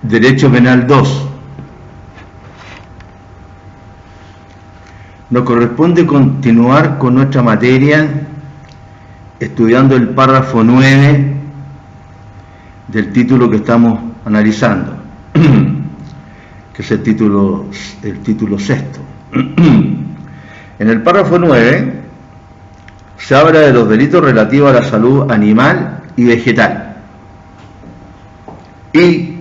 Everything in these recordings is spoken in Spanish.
Derecho Penal 2. Nos corresponde continuar con nuestra materia estudiando el párrafo 9 del título que estamos analizando, que es el título sexto. En el párrafo 9 se habla de los delitos relativos a la salud animal y vegetal. Y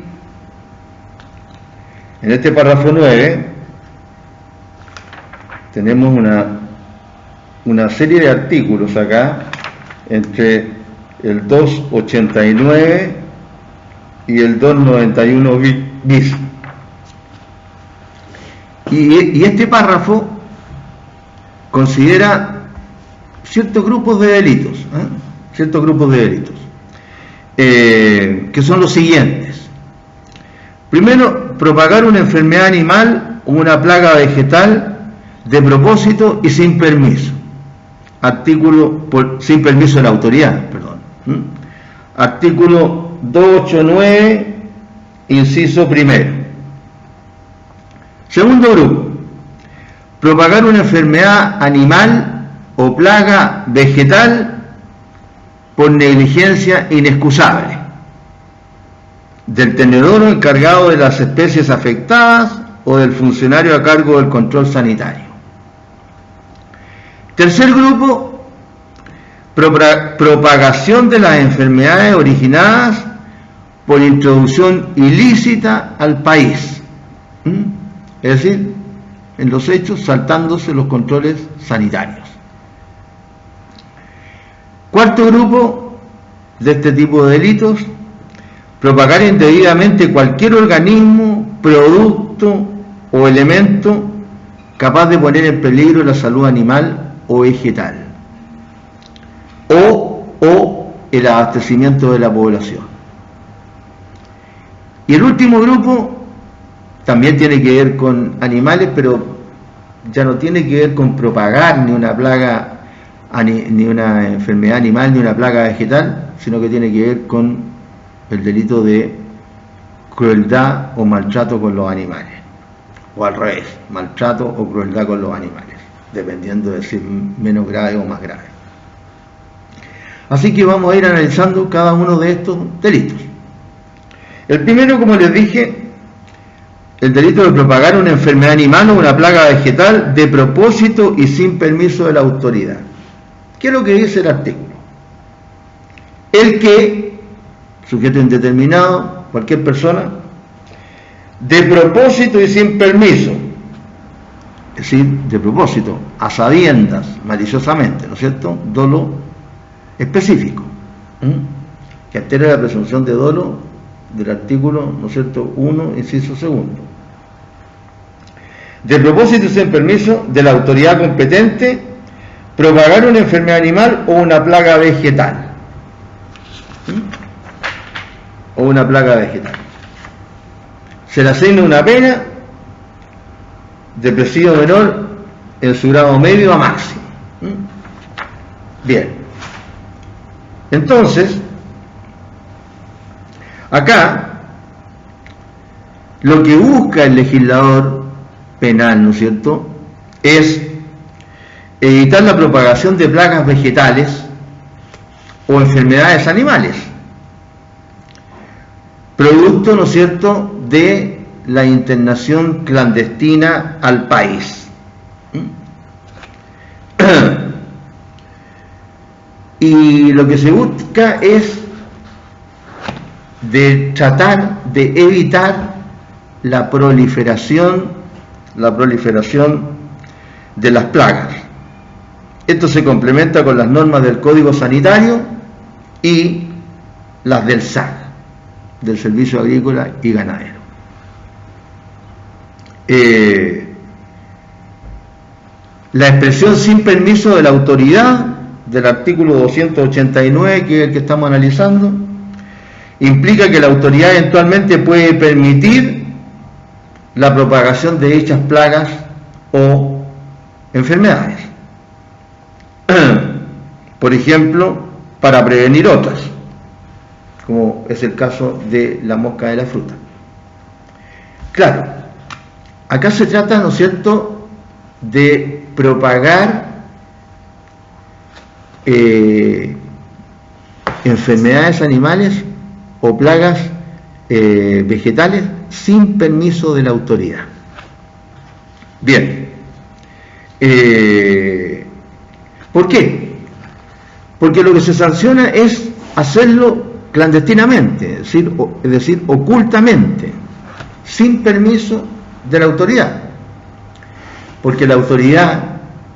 en este párrafo 9 tenemos una serie de artículos acá, entre el 289 y el 291 bis. Y este párrafo considera ciertos grupos de delitos, que son los siguientes. Primero, propagar una enfermedad animal o una plaga vegetal de propósito y sin permiso. Sin permiso de la autoridad, perdón. Artículo 289, inciso primero. Segundo grupo, propagar una enfermedad animal o plaga vegetal por negligencia inexcusable del tenedor encargado de las especies afectadas o del funcionario a cargo del control sanitario. Tercer grupo, propagación de las enfermedades originadas por introducción ilícita al país, es decir, en los hechos saltándose los controles sanitarios. Cuarto grupo de este tipo de delitos, propagar indebidamente cualquier organismo, producto o elemento capaz de poner en peligro la salud animal o vegetal o el abastecimiento de la población. Y el último grupo también tiene que ver con animales, pero ya no tiene que ver con propagar ni una plaga, ni una enfermedad animal, ni una plaga vegetal, sino que tiene que ver con el delito de crueldad o maltrato con los animales, o al revés, maltrato o crueldad con los animales, dependiendo de si es menos grave o más grave. Así que vamos a ir analizando cada uno de estos delitos. El primero, como les dije, el delito de propagar una enfermedad animal o una plaga vegetal de propósito y sin permiso de la autoridad. ¿Qué es lo que dice el artículo? El que, sujeto indeterminado, cualquier persona, de propósito y sin permiso, es decir, de propósito, a sabiendas, maliciosamente, ¿no es cierto?, dolo específico, que altera la presunción de dolo del artículo, ¿no es cierto?, 1, inciso segundo. De propósito y sin permiso de la autoridad competente, propagar una enfermedad animal o una plaga vegetal. O una plaga vegetal. Se le asigna una pena de presidio menor en su grado medio a máximo. Bien. Entonces, acá, lo que busca el legislador penal, ¿no es cierto?, es evitar la propagación de plagas vegetales o enfermedades animales, producto, ¿no es cierto?, de la internación clandestina al país. Y lo que se busca es de tratar de evitar la proliferación de las plagas. Esto se complementa con las normas del Código Sanitario y las del SAG, del Servicio Agrícola y Ganadero. La expresión sin permiso de la autoridad del artículo 289, que es el que estamos analizando, implica que la autoridad eventualmente puede permitir la propagación de dichas plagas o enfermedades, por ejemplo, para prevenir otras. como es el caso de la mosca de la fruta. Claro, acá se trata, ¿no es cierto?, de propagar enfermedades animales o plagas vegetales sin permiso de la autoridad. Bien, ¿por qué? Porque lo que se sanciona es hacerlo clandestinamente, es decir, ocultamente, sin permiso de la autoridad. Porque la autoridad,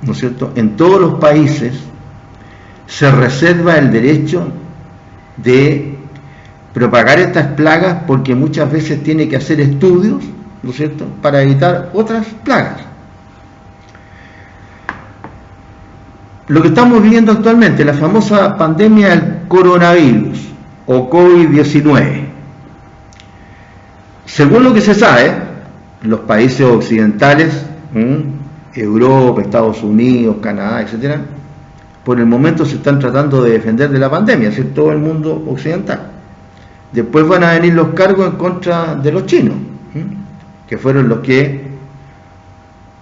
¿no es cierto?, en todos los países se reserva el derecho de propagar estas plagas, porque muchas veces tiene que hacer estudios, ¿no es cierto?, para evitar otras plagas. Lo que estamos viviendo actualmente, la famosa pandemia del coronavirus o COVID-19, según lo que se sabe, los países occidentales, Europa, Estados Unidos, Canadá, etcétera, por el momento se están tratando de defender de la pandemia, es decir, todo el mundo occidental. Después van a venir los cargos en contra de los chinos, que fueron los que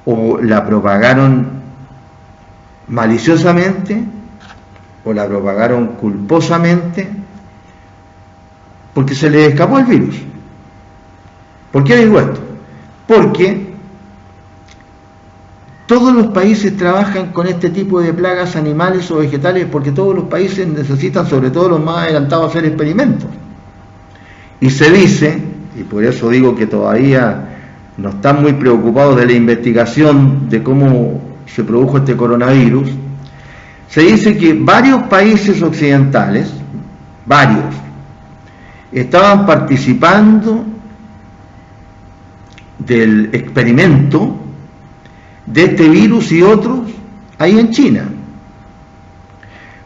o la propagaron maliciosamente o la propagaron culposamente, porque se les escapó el virus. ¿Por qué digo esto? Porque todos los países trabajan con este tipo de plagas animales o vegetales, porque todos los países necesitan, sobre todo los más adelantados, hacer experimentos. Y se dice, y por eso digo que todavía no están muy preocupados de la investigación de cómo se produjo este coronavirus, se dice que varios países occidentales, estaban participando del experimento de este virus y otros ahí en China.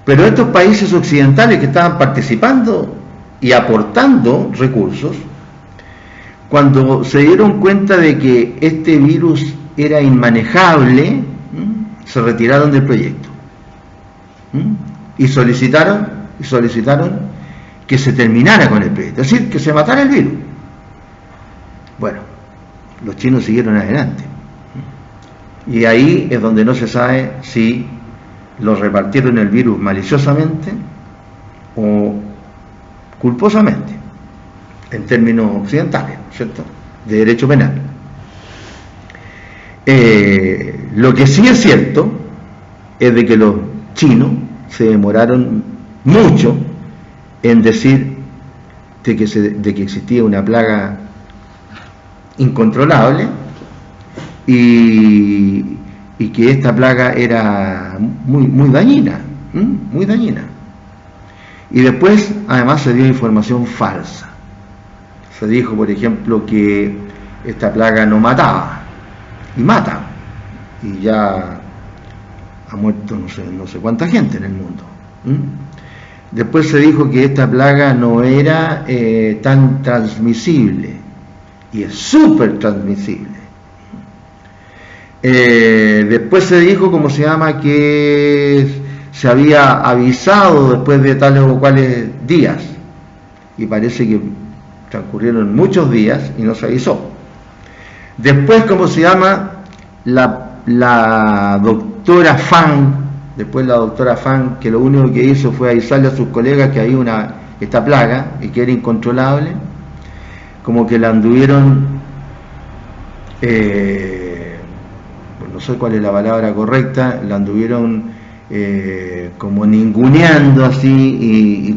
Pero estos países occidentales que estaban participando y aportando recursos, cuando se dieron cuenta de que este virus era inmanejable, se retiraron del proyecto y solicitaron que se terminara con el proyecto, es decir, que se matara el virus. Bueno, los chinos siguieron adelante. Y ahí es donde no se sabe si los repartieron el virus maliciosamente o culposamente, en términos occidentales, ¿cierto?, de derecho penal. Lo que sí es cierto es de que los chinos se demoraron mucho en decir de que existía una plaga incontrolable y que esta plaga era muy dañina, muy dañina. Y después, además, se dio información falsa. Se dijo, por ejemplo, que esta plaga no mataba, y mata, y ya ha muerto no sé cuánta gente en el mundo. Después se dijo que esta plaga no era tan transmisible, y es súper transmisible. Después se dijo, que se había avisado después de tales o cuales días, y parece que transcurrieron muchos días y no se avisó. Después, la doctora Fan, que lo único que hizo fue avisarle a sus colegas que había esta plaga y que era incontrolable, como que la anduvieron, no sé cuál es la palabra correcta, la anduvieron como ninguneando así y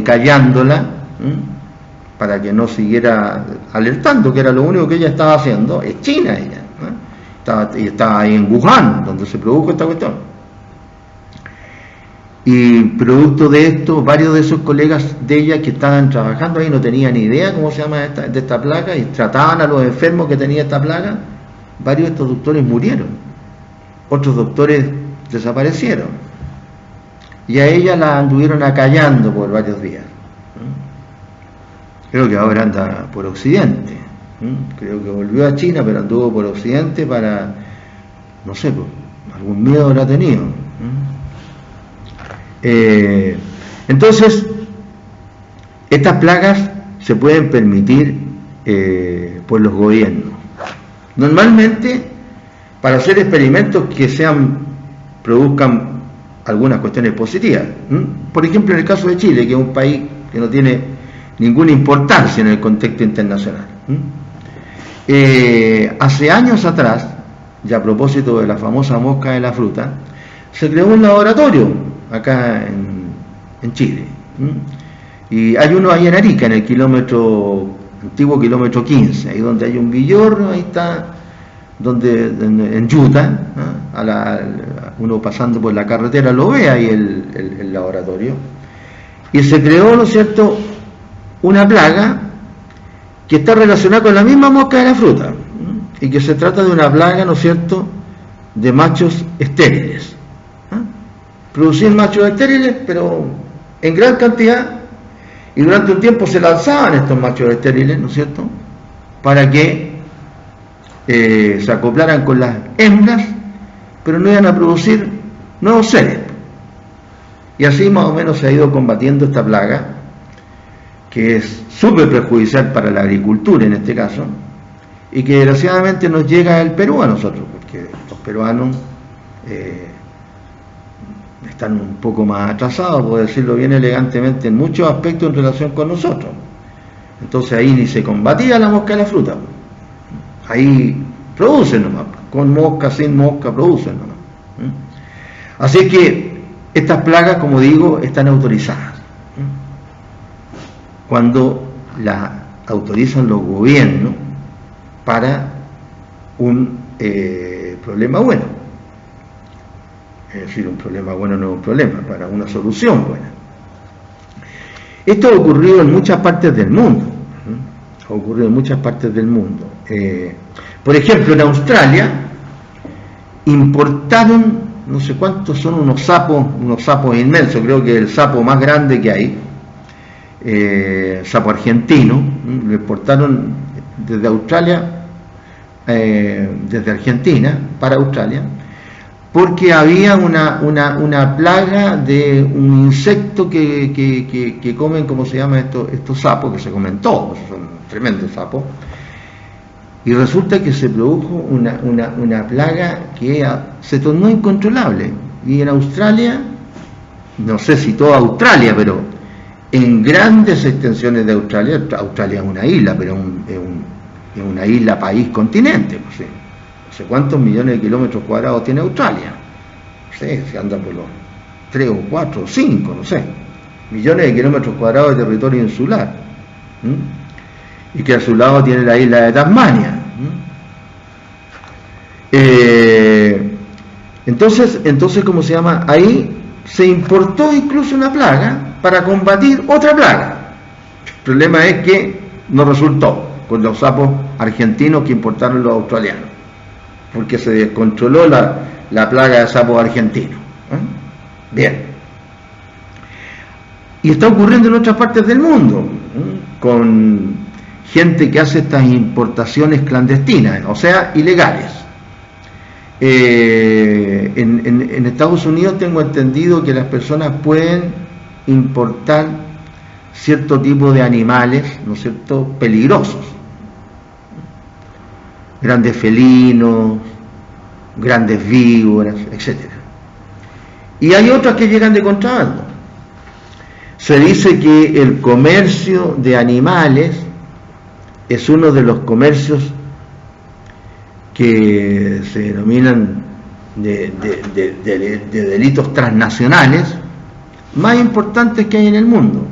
callándola, para que no siguiera alertando, que era lo único que ella estaba haciendo. Es China ella, ¿no? Estaba ahí en Wuhan, donde se produjo esta cuestión. Y producto de esto, varios de esos colegas de ella que estaban trabajando ahí no tenían ni idea de esta plaga, y trataban a los enfermos que tenía esta plaga. Varios de estos doctores murieron, otros doctores desaparecieron, y a ella la anduvieron acallando por varios días. Creo que ahora anda por Occidente, creo que volvió a China, pero anduvo por Occidente para, no sé, algún miedo habrá tenido. Entonces, Estas plagas se pueden permitir por los gobiernos. Normalmente, para hacer experimentos que produzcan algunas cuestiones positivas. Por ejemplo, en el caso de Chile, que es un país que no tiene ninguna importancia en el contexto internacional. Hace años atrás, y a propósito de la famosa mosca de la fruta, se creó un laboratorio acá en Chile. Y hay uno ahí en Arica, en el antiguo kilómetro 15, ahí donde hay un villorrio, ahí está, en Utah, uno pasando por la carretera lo ve ahí el laboratorio. Y se creó, ¿no es cierto?, una plaga que está relacionada con la misma mosca de la fruta, y que se trata de una plaga, ¿no es cierto?, de machos estériles. Producir machos estériles, pero en gran cantidad, y durante un tiempo se lanzaban estos machos estériles, ¿no es cierto?, para que se acoplaran con las hembras, pero no iban a producir nuevos seres. Y así más o menos se ha ido combatiendo esta plaga, que es súper perjudicial para la agricultura en este caso, y que desgraciadamente nos llega al Perú a nosotros, porque los peruanos están un poco más atrasados, por decirlo bien elegantemente, en muchos aspectos en relación con nosotros. Entonces ahí ni se combatía la mosca de la fruta, ahí producen nomás, con mosca, sin mosca, producen nomás. Así que estas plagas, como digo, están autorizadas cuando las autorizan los gobiernos para un problema bueno. Es decir, un problema bueno no es un problema, para una solución buena. Esto ha ocurrido en muchas partes del mundo. Ha ocurrido en muchas partes del mundo. Por ejemplo, en Australia importaron, no sé cuántos son, unos sapos inmensos, creo que el sapo más grande que hay, sapo argentino, lo exportaron desde Australia, desde Argentina para Australia, porque había una plaga de un insecto que comen, ¿cómo se llama estos sapos? Que se comen todos, son tremendos sapos. Y resulta que se produjo una plaga que se tornó incontrolable. Y en Australia, no sé si toda Australia, pero en grandes extensiones de Australia es una isla, pero es una isla, país, continente, no sé cuántos millones de kilómetros cuadrados tiene Australia. No sé, se anda por los 3 o 4 o 5, no sé, millones de kilómetros cuadrados de territorio insular. Y que a su lado tiene la isla de Tasmania. Entonces, ¿cómo se llama? Ahí se importó incluso una plaga para combatir otra plaga. El problema es que no resultó con los sapos argentinos que importaron los australianos, porque se descontroló la plaga de sapos argentinos. Bien. Y está ocurriendo en otras partes del mundo, con gente que hace estas importaciones clandestinas, o sea, ilegales. En Estados Unidos tengo entendido que las personas pueden importar cierto tipo de animales, ¿no es cierto?, peligrosos. Grandes felinos, grandes víboras, etc. Y hay otras que llegan de contrabando. Se dice que el comercio de animales es uno de los comercios que se denominan de delitos transnacionales más importantes que hay en el mundo.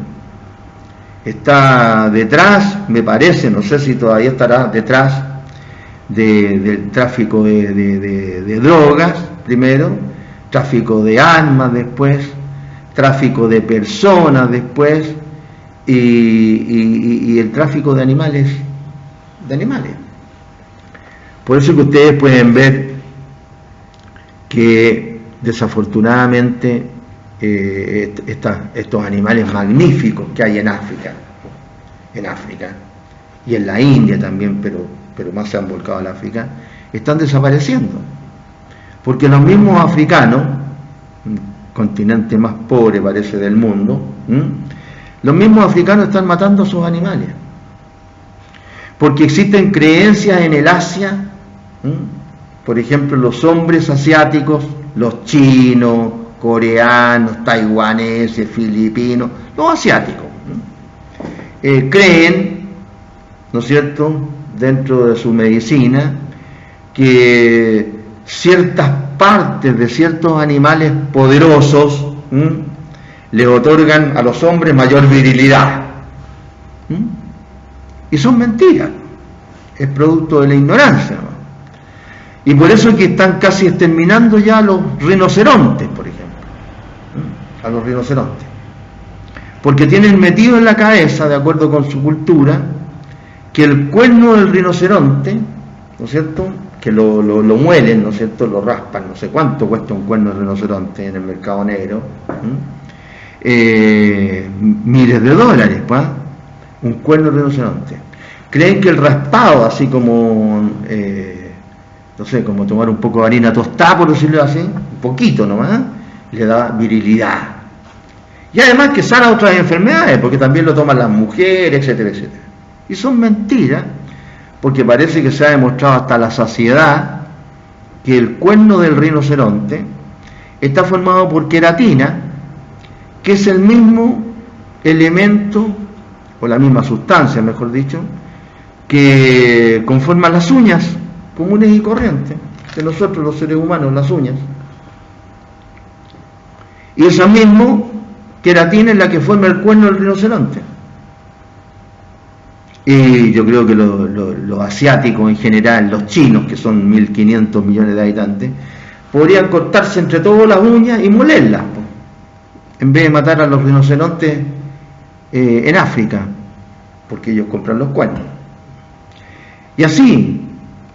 Está detrás, me parece, no sé si todavía estará detrás del tráfico de drogas, primero, tráfico de armas después, tráfico de personas después, y el tráfico de animales. Por eso que ustedes pueden ver que desafortunadamente estos animales magníficos que hay en África y en la India también, pero más se han volcado al África, están desapareciendo, porque los mismos africanos, un continente más pobre parece del mundo, Los mismos africanos están matando a sus animales, porque existen creencias en el Asia, por ejemplo, los hombres asiáticos, los chinos, coreanos, taiwaneses, filipinos, los asiáticos, creen, ¿no es cierto?, dentro de su medicina, que ciertas partes de ciertos animales poderosos les otorgan a los hombres mayor virilidad. Y son mentiras, es producto de la ignorancia, ¿no? Y por eso es que están casi exterminando ya a los rinocerontes, por ejemplo, a los rinocerontes, porque tienen metido en la cabeza, de acuerdo con su cultura, que el cuerno del rinoceronte, ¿no es cierto?, que lo muelen, ¿no es cierto?, lo raspan, no sé cuánto cuesta un cuerno de rinoceronte en el mercado negro, miles de dólares, pues, un cuerno de rinoceronte. Creen que el raspado, así como, no sé, como tomar un poco de harina tostada, por decirlo así, un poquito nomás, le da virilidad. Y además que sana otras enfermedades, porque también lo toman las mujeres, etcétera, etcétera. Y son mentiras, porque parece que se ha demostrado hasta la saciedad que el cuerno del rinoceronte está formado por queratina, que es el mismo elemento, o la misma sustancia, mejor dicho, que conforman las uñas comunes y corrientes de nosotros los seres humanos, las uñas. Y esa misma queratina es la que forma el cuerno del rinoceronte. Y yo creo que los asiáticos en general, los chinos, que son 1.500 millones de habitantes, podrían cortarse entre todas las uñas y molerlas, pues, en vez de matar a los rinocerontes en África, porque ellos compran los cuernos. Y así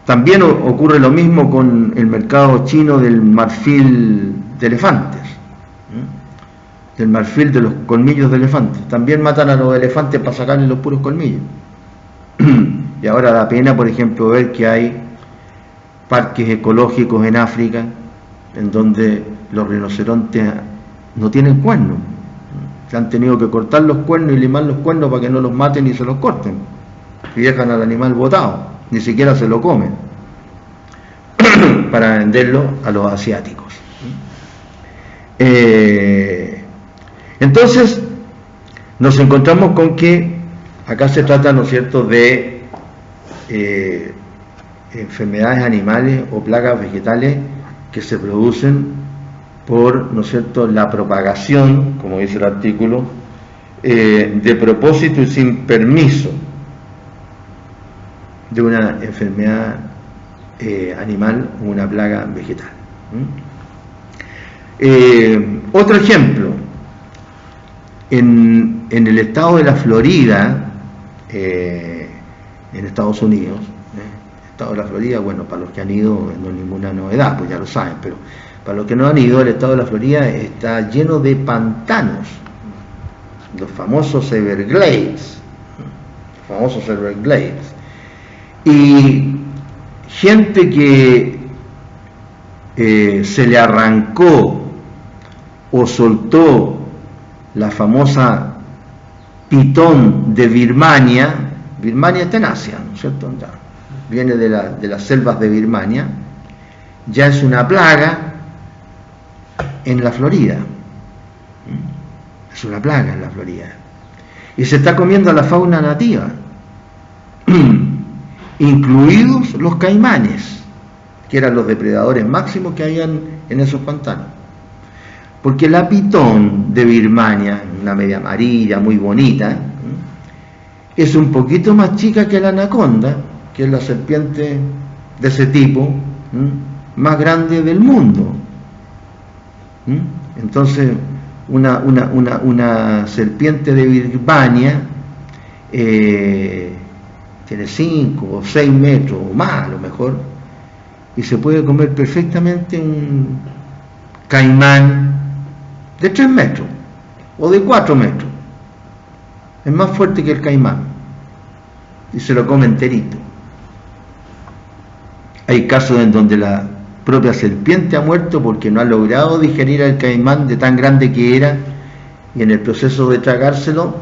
también ocurre lo mismo con el mercado chino del marfil de elefantes, del marfil de los colmillos de elefantes. También matan a los elefantes para sacarles los puros colmillos. Y ahora da pena, por ejemplo, ver que hay parques ecológicos en África en donde los rinocerontes no tienen cuernos. Se han tenido que cortar los cuernos y limar los cuernos para que no los maten y se los corten. Y dejan al animal botado, ni siquiera se lo comen, para venderlo a los asiáticos. Entonces, nos encontramos con que acá se trata, ¿no es cierto?, de enfermedades animales o plagas vegetales que se producen por, ¿no es cierto?, la propagación, como dice el artículo, de propósito y sin permiso de una enfermedad animal o una plaga vegetal. Otro ejemplo, en el estado de la Florida, en Estados Unidos, el estado de la Florida, bueno, para los que han ido no es ninguna novedad, pues ya lo saben, pero para los que no han ido, el estado de la Florida está lleno de pantanos, los famosos Everglades, y gente que se le arrancó o soltó la famosa pitón de Birmania. Birmania está en Asia, ¿no es cierto? Viene de las selvas de Birmania, ya es una plaga en la Florida. Es una plaga en la Florida. Y se está comiendo a la fauna nativa, incluidos los caimanes, que eran los depredadores máximos que habían en esos pantanos. Porque la pitón de Birmania, una media amarilla, muy bonita, es un poquito más chica que la anaconda, que es la serpiente de ese tipo, más grande del mundo. Entonces, una serpiente de Birmania tiene 5 o 6 metros o más a lo mejor, y se puede comer perfectamente un caimán de 3 metros o de 4 metros. Es más fuerte que el caimán y se lo come enterito. Hay casos en donde la propia serpiente ha muerto porque no ha logrado digerir al caimán de tan grande que era, y en el proceso de tragárselo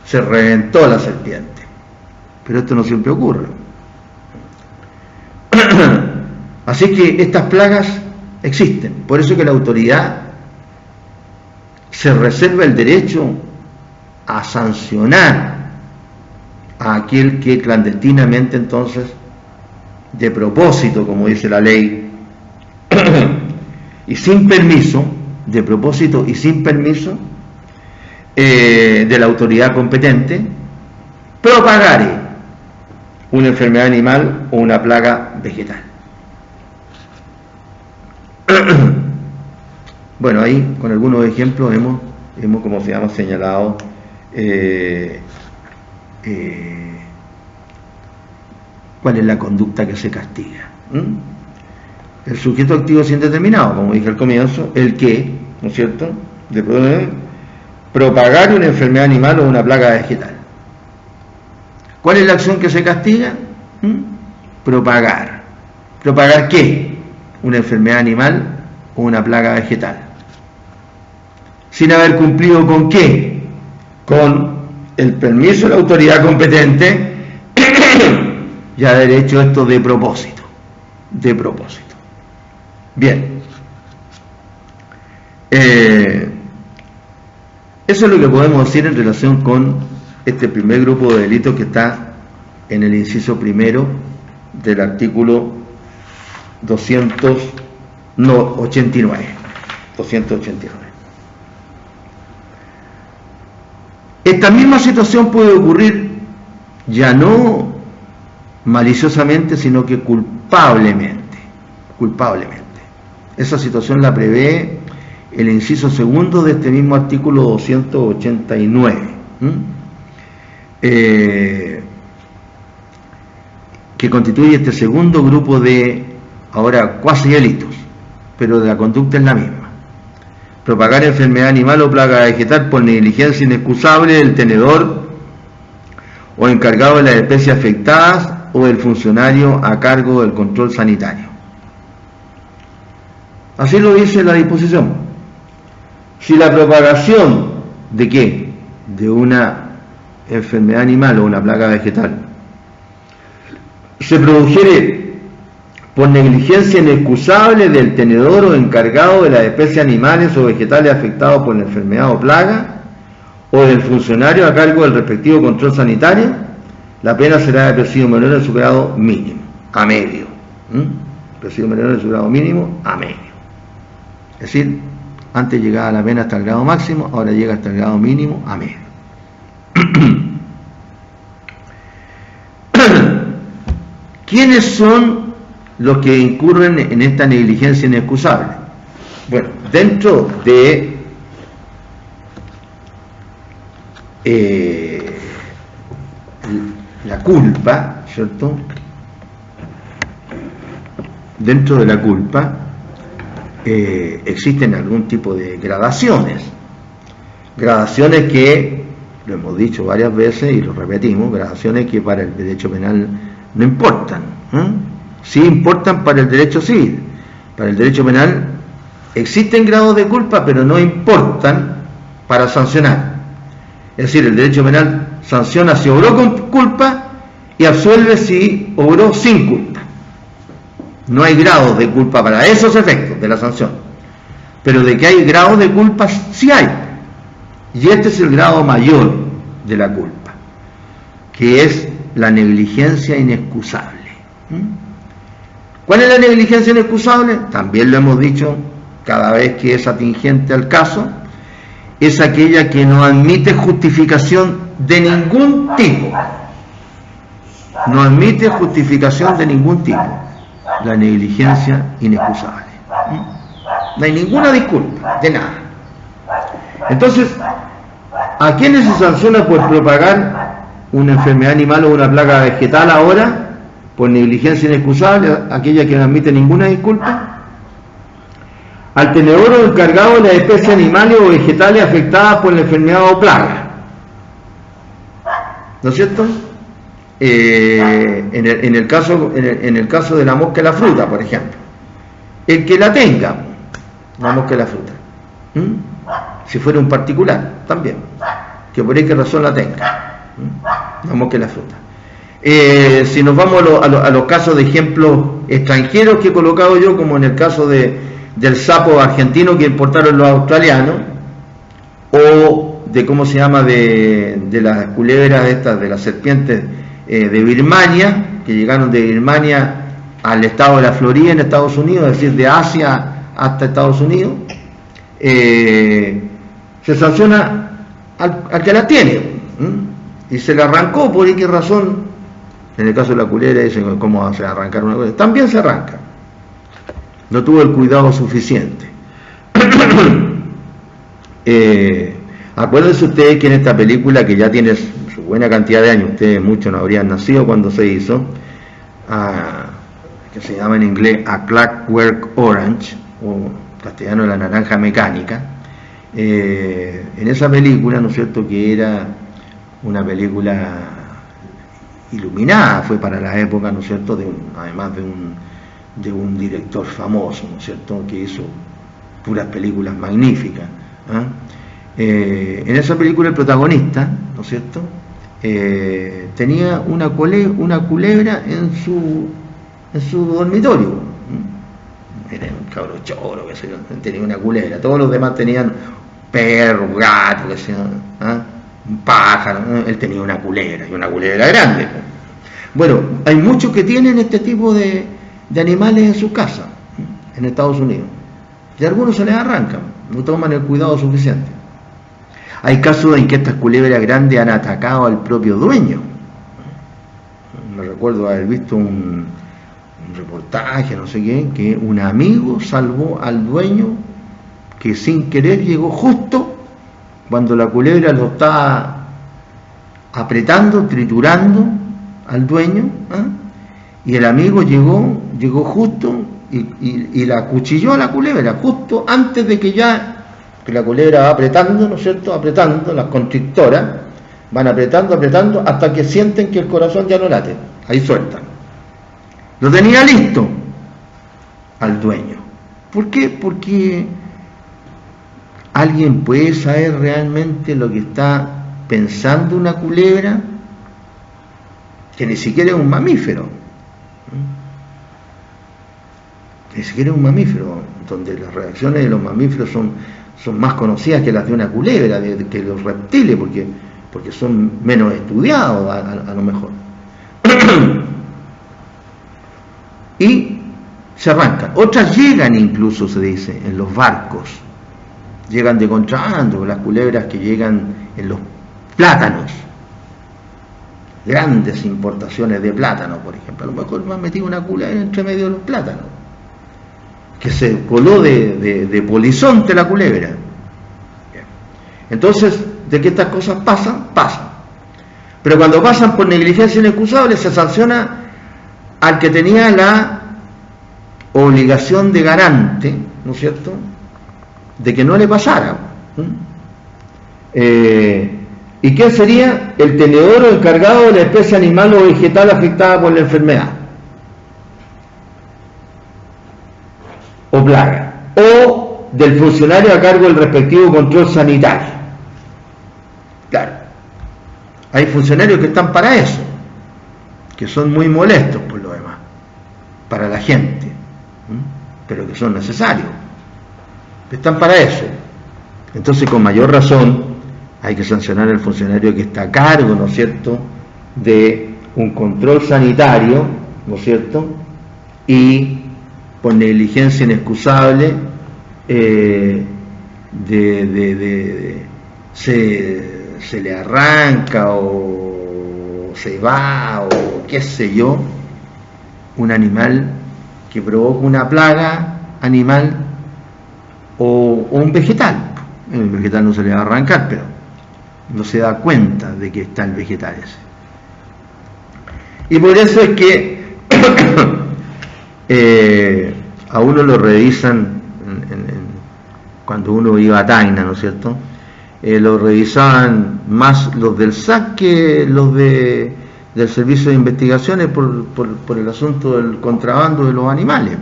se reventó la serpiente. Pero esto no siempre ocurre. Así que estas plagas existen. Por eso que la autoridad se reserva el derecho a sancionar a aquel que clandestinamente, entonces, de propósito, como dice la ley, y sin permiso, de propósito y sin permiso de la autoridad competente, propagare una enfermedad animal o una plaga vegetal. Bueno, ahí con algunos ejemplos hemos como se llama, señalado cuál es la conducta que se castiga. El sujeto activo es indeterminado, como dije al comienzo, el que, ¿no es cierto?, de propagar una enfermedad animal o una plaga vegetal. ¿Cuál es la acción que se castiga? Propagar. ¿Propagar qué? Una enfermedad animal o una plaga vegetal. Sin haber cumplido ¿con qué? Con el permiso de la autoridad competente y haber hecho esto de propósito. De propósito. Bien. Eso es lo que podemos decir en relación con este primer grupo de delitos que está en el inciso primero del artículo 289. Esta misma situación puede ocurrir ya no maliciosamente, sino que culpablemente. Esa situación la prevé el inciso segundo de este mismo artículo 289, que constituye este segundo grupo de, ahora, cuasi delitos, pero de la conducta es la misma. Propagar enfermedad animal o plaga vegetal por negligencia inexcusable del tenedor o encargado de las especies afectadas o del funcionario a cargo del control sanitario. Así lo dice la disposición. Si la propagación de ¿qué? De una enfermedad animal o una plaga vegetal se produjere por negligencia inexcusable del tenedor o encargado de las especies animales o vegetales afectados por la enfermedad o plaga, o del funcionario a cargo del respectivo control sanitario, la pena será de presidio menor de su grado mínimo, a medio. Presidio menor de su grado mínimo, a medio. Es decir, antes llegaba la pena hasta el grado máximo, ahora llega hasta el grado mínimo, a medio. ¿Quiénes son los que incurren en esta negligencia inexcusable? Bueno, dentro de la culpa, ¿cierto? Dentro de la culpa existen algún tipo de gradaciones que, lo hemos dicho varias veces y lo repetimos, gradaciones que para el derecho penal no importan, sí importan para el derecho civil. Para el derecho penal existen grados de culpa, pero no importan para sancionar. Es decir, el derecho penal sanciona si obró con culpa y absuelve si obró sin culpa. No hay grados de culpa para esos efectos de la sanción, pero de que hay grados de culpa sí hay, y este es el grado mayor de la culpa, que es la negligencia inexcusable. ¿Cuál es la negligencia inexcusable? También lo hemos dicho cada vez que es atingente al caso. Es aquella que no admite justificación de ningún tipo. No admite justificación de ningún tipo. La negligencia inexcusable. No hay ninguna disculpa, de nada. Entonces, ¿a quiénes se sanciona por propagar una enfermedad animal o una plaga vegetal ahora? Por negligencia inexcusable, aquella que no admite ninguna disculpa. Al tenedor o encargado de las especies animales o vegetales afectadas por la enfermedad o plaga. ¿No es cierto? En el caso de la mosca y la fruta, por ejemplo. El que la tenga, la mosca y la fruta. Si fuera un particular, también. que por ahí que razón la tenga. No mosque la fruta. Si nos vamos a los casos de ejemplos extranjeros que he colocado yo, como en el caso del sapo argentino que importaron los australianos, o de cómo se llama de las culebras estas, de las serpientes de Birmania, que llegaron de Birmania al estado de la Florida en Estados Unidos, es decir, de Asia hasta Estados Unidos, se sanciona al que la tiene, y se le arrancó. ¿Por qué razón? En el caso de la culebra dicen, ¿cómo va a arrancar una culebra? También se arranca, no tuvo el cuidado suficiente. Acuérdense ustedes que en esta película, que ya tiene su buena cantidad de años, ustedes muchos no habrían nacido cuando se hizo, que se llama en inglés A Clockwork Orange, o castellano La Naranja Mecánica. En esa película, ¿no es cierto?, que era una película iluminada, fue para la época, ¿no es cierto?, además de un director famoso, ¿no es cierto?, que hizo puras películas magníficas. En esa película el protagonista, ¿no es cierto?, tenía una culebra en su dormitorio. Era un cabro choro, que sé yo, tenía una culebra. Todos los demás tenían perros, gatos, que sé yo, un pájaro. Él tenía una culebra, y una culebra grande. Bueno, hay muchos que tienen este tipo de animales en su casa, en Estados Unidos, y a algunos se les arrancan, no toman el cuidado suficiente. Hay casos en que estas culebras grandes han atacado al propio dueño. Me recuerdo haber visto un reportaje, no sé qué, que un amigo salvó al dueño, que sin querer llegó justo cuando la culebra lo estaba apretando, triturando al dueño, y el amigo llegó justo y la acuchilló a la culebra, justo antes de que la culebra va apretando, ¿no es cierto?, apretando, las constrictoras van apretando hasta que sienten que el corazón ya no late, ahí sueltan. Lo tenía listo al dueño. ¿Por qué? Porque alguien puede saber realmente lo que está pensando una culebra, que ni siquiera es un mamífero. Ni siquiera es un mamífero, donde las reacciones de los mamíferos son más conocidas que las de una culebra, que los reptiles, porque son menos estudiados a lo mejor. Y se arrancan. Otras llegan incluso, se dice, en los barcos. Llegan de contrabando, las culebras que llegan en los plátanos. Grandes importaciones de plátano, por ejemplo. A lo mejor me han metido una culebra entre medio de los plátanos, que se coló de polizonte la culebra. Entonces, de que estas cosas pasan. Pero cuando pasan por negligencia inexcusable, se sanciona al que tenía la obligación de garante, ¿no es cierto?, de que no le pasara. ¿Y qué sería? El tenedor o encargado de la especie animal o vegetal afectada por la enfermedad o plaga, o del funcionario a cargo del respectivo control sanitario. Claro, hay funcionarios que están para eso, que son muy molestos por lo demás, para la gente, pero que son necesarios, están para eso. Entonces, con mayor razón, hay que sancionar al funcionario que está a cargo, ¿no es cierto?, de un control sanitario, ¿no es cierto?, y por negligencia inexcusable se le arranca o se va o qué sé yo, un animal que provoca una plaga animal o un vegetal. El vegetal no se le va a arrancar, pero no se da cuenta de que está el vegetal ese. Y por eso es que a uno lo revisan cuando uno iba a Tacna, ¿no es cierto? Lo revisaban más los del SAC que los del Servicio de Investigaciones por el asunto del contrabando de los animales.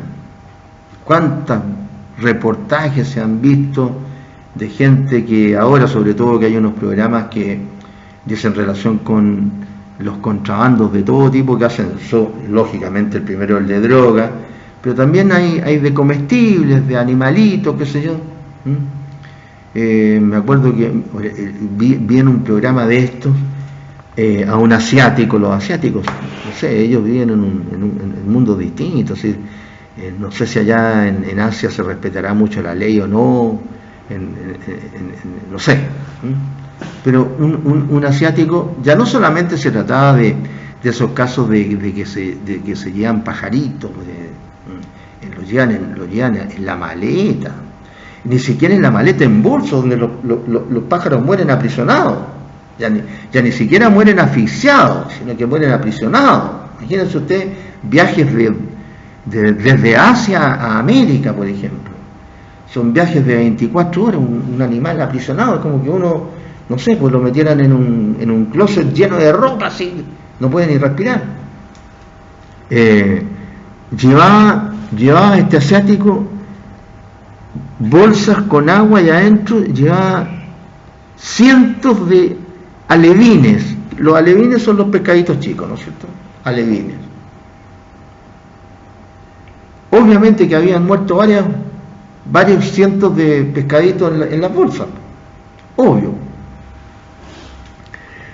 ¿Cuántos reportajes se han visto de gente que ahora, sobre todo, que hay unos programas que dicen relación con los contrabandos de todo tipo que hacen, lógicamente el primero el de droga, pero también hay de comestibles, de animalitos, qué sé yo. Me acuerdo que vi en un programa de estos a un asiático. Los asiáticos, no sé, ellos viven en un mundo distinto, así, no sé si allá en Asia se respetará mucho la ley o no, no sé, pero un asiático, ya no solamente se trataba de esos casos de que se llevan pajaritos, lo llevan en la maleta, ni siquiera en la maleta en bolso, donde los pájaros mueren aprisionados, ya ni siquiera mueren asfixiados, sino que mueren aprisionados. Imagínense usted viajes desde Asia a América, por ejemplo. Son viajes de 24 horas, un animal aprisionado, es como que uno, no sé, pues lo metieran en un closet lleno de ropa, así, no puede ni respirar. Llevaba este asiático bolsas con agua y adentro llevaba cientos de alevines. Los alevines son los pescaditos chicos, ¿no es cierto? Alevines. Obviamente que habían muerto varios cientos de pescaditos en las bolsas, obvio.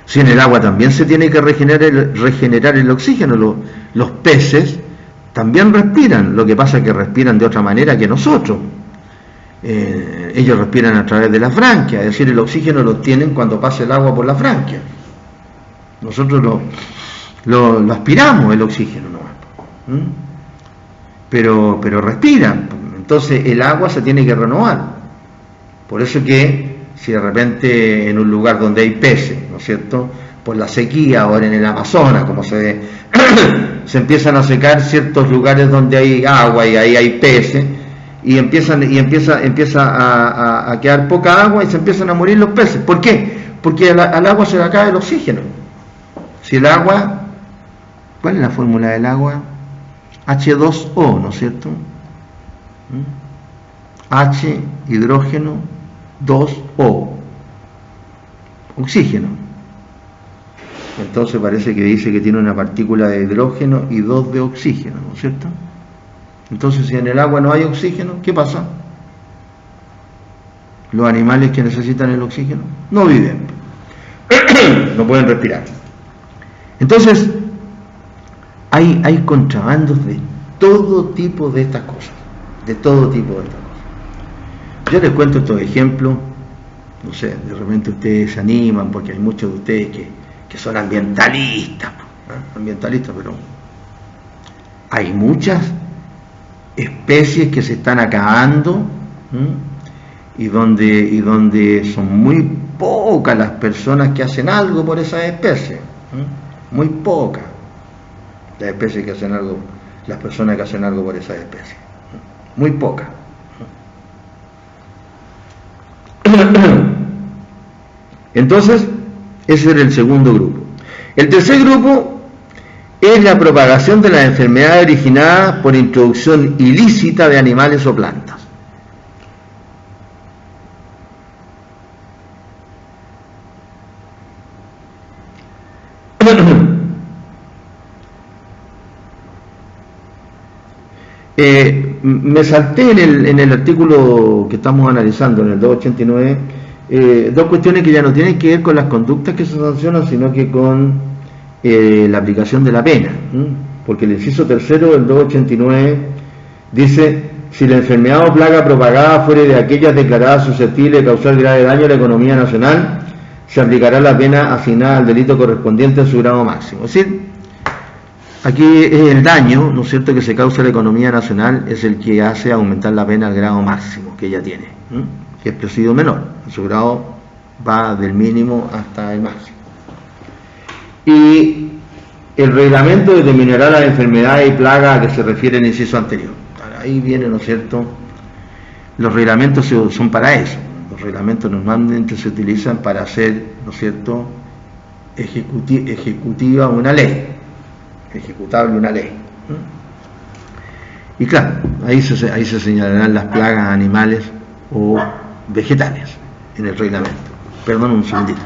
Si en el agua también se tiene que regenerar el oxígeno, los peces también respiran, lo que pasa es que respiran de otra manera que nosotros. Ellos respiran a través de las branquias, es decir, el oxígeno lo obtienen cuando pasa el agua por las branquias. Nosotros lo aspiramos el oxígeno nomás, pero respiran. Entonces el agua se tiene que renovar. Por eso que si de repente en un lugar donde hay peces, ¿no es cierto?, por la sequía, ahora en el Amazonas, como se ve, se empiezan a secar ciertos lugares donde hay agua y ahí hay peces, y empieza a quedar poca agua y se empiezan a morir los peces. ¿Por qué? Porque al agua se le acaba el oxígeno. Si el agua, ¿cuál es la fórmula del agua? H2O, ¿no es cierto? H, hidrógeno, 2O, oxígeno. Entonces parece que dice que tiene una partícula de hidrógeno y 2 de oxígeno, ¿no es cierto? Entonces, si en el agua no hay oxígeno, ¿qué pasa? Los animales que necesitan el oxígeno no viven, no pueden respirar. Entonces, hay contrabandos de todo tipo de estas cosas, Yo les cuento estos ejemplos, no sé, de repente ustedes se animan, porque hay muchos de ustedes que son ambientalistas, pero hay muchas especies que se están acabando, y donde son muy pocas las personas que hacen algo por esas especies, muy pocas las especies que hacen algo, las personas que hacen algo por esas especies, muy pocas. Entonces, ese era el segundo grupo. El tercer grupo es la propagación de las enfermedades originadas por introducción ilícita de animales o plantas. Me salté en el artículo que estamos analizando, en el 289, dos cuestiones que ya no tienen que ver con las conductas que se sancionan, sino que con la aplicación de la pena, porque el inciso tercero del 289 dice: si la enfermedad o plaga propagada fuere de aquellas declaradas susceptibles de causar grave daño a la economía nacional, se aplicará la pena asignada al delito correspondiente a su grado máximo. Es decir, aquí es el daño, ¿no es cierto?, que se causa a la economía nacional, es el que hace aumentar la pena al grado máximo que ella tiene, que es presidio menor. Su grado va del mínimo hasta el máximo. Y el reglamento determinará las enfermedades y plagas a que se refiere el inciso anterior. Ahí viene, ¿no es cierto? Los reglamentos son para eso. Los reglamentos normalmente se utilizan para hacer, ¿no es cierto?, ejecutiva una ley, ejecutable una ley. Y claro, ahí se señalarán las plagas animales o vegetales en el reglamento. Perdón un segundito.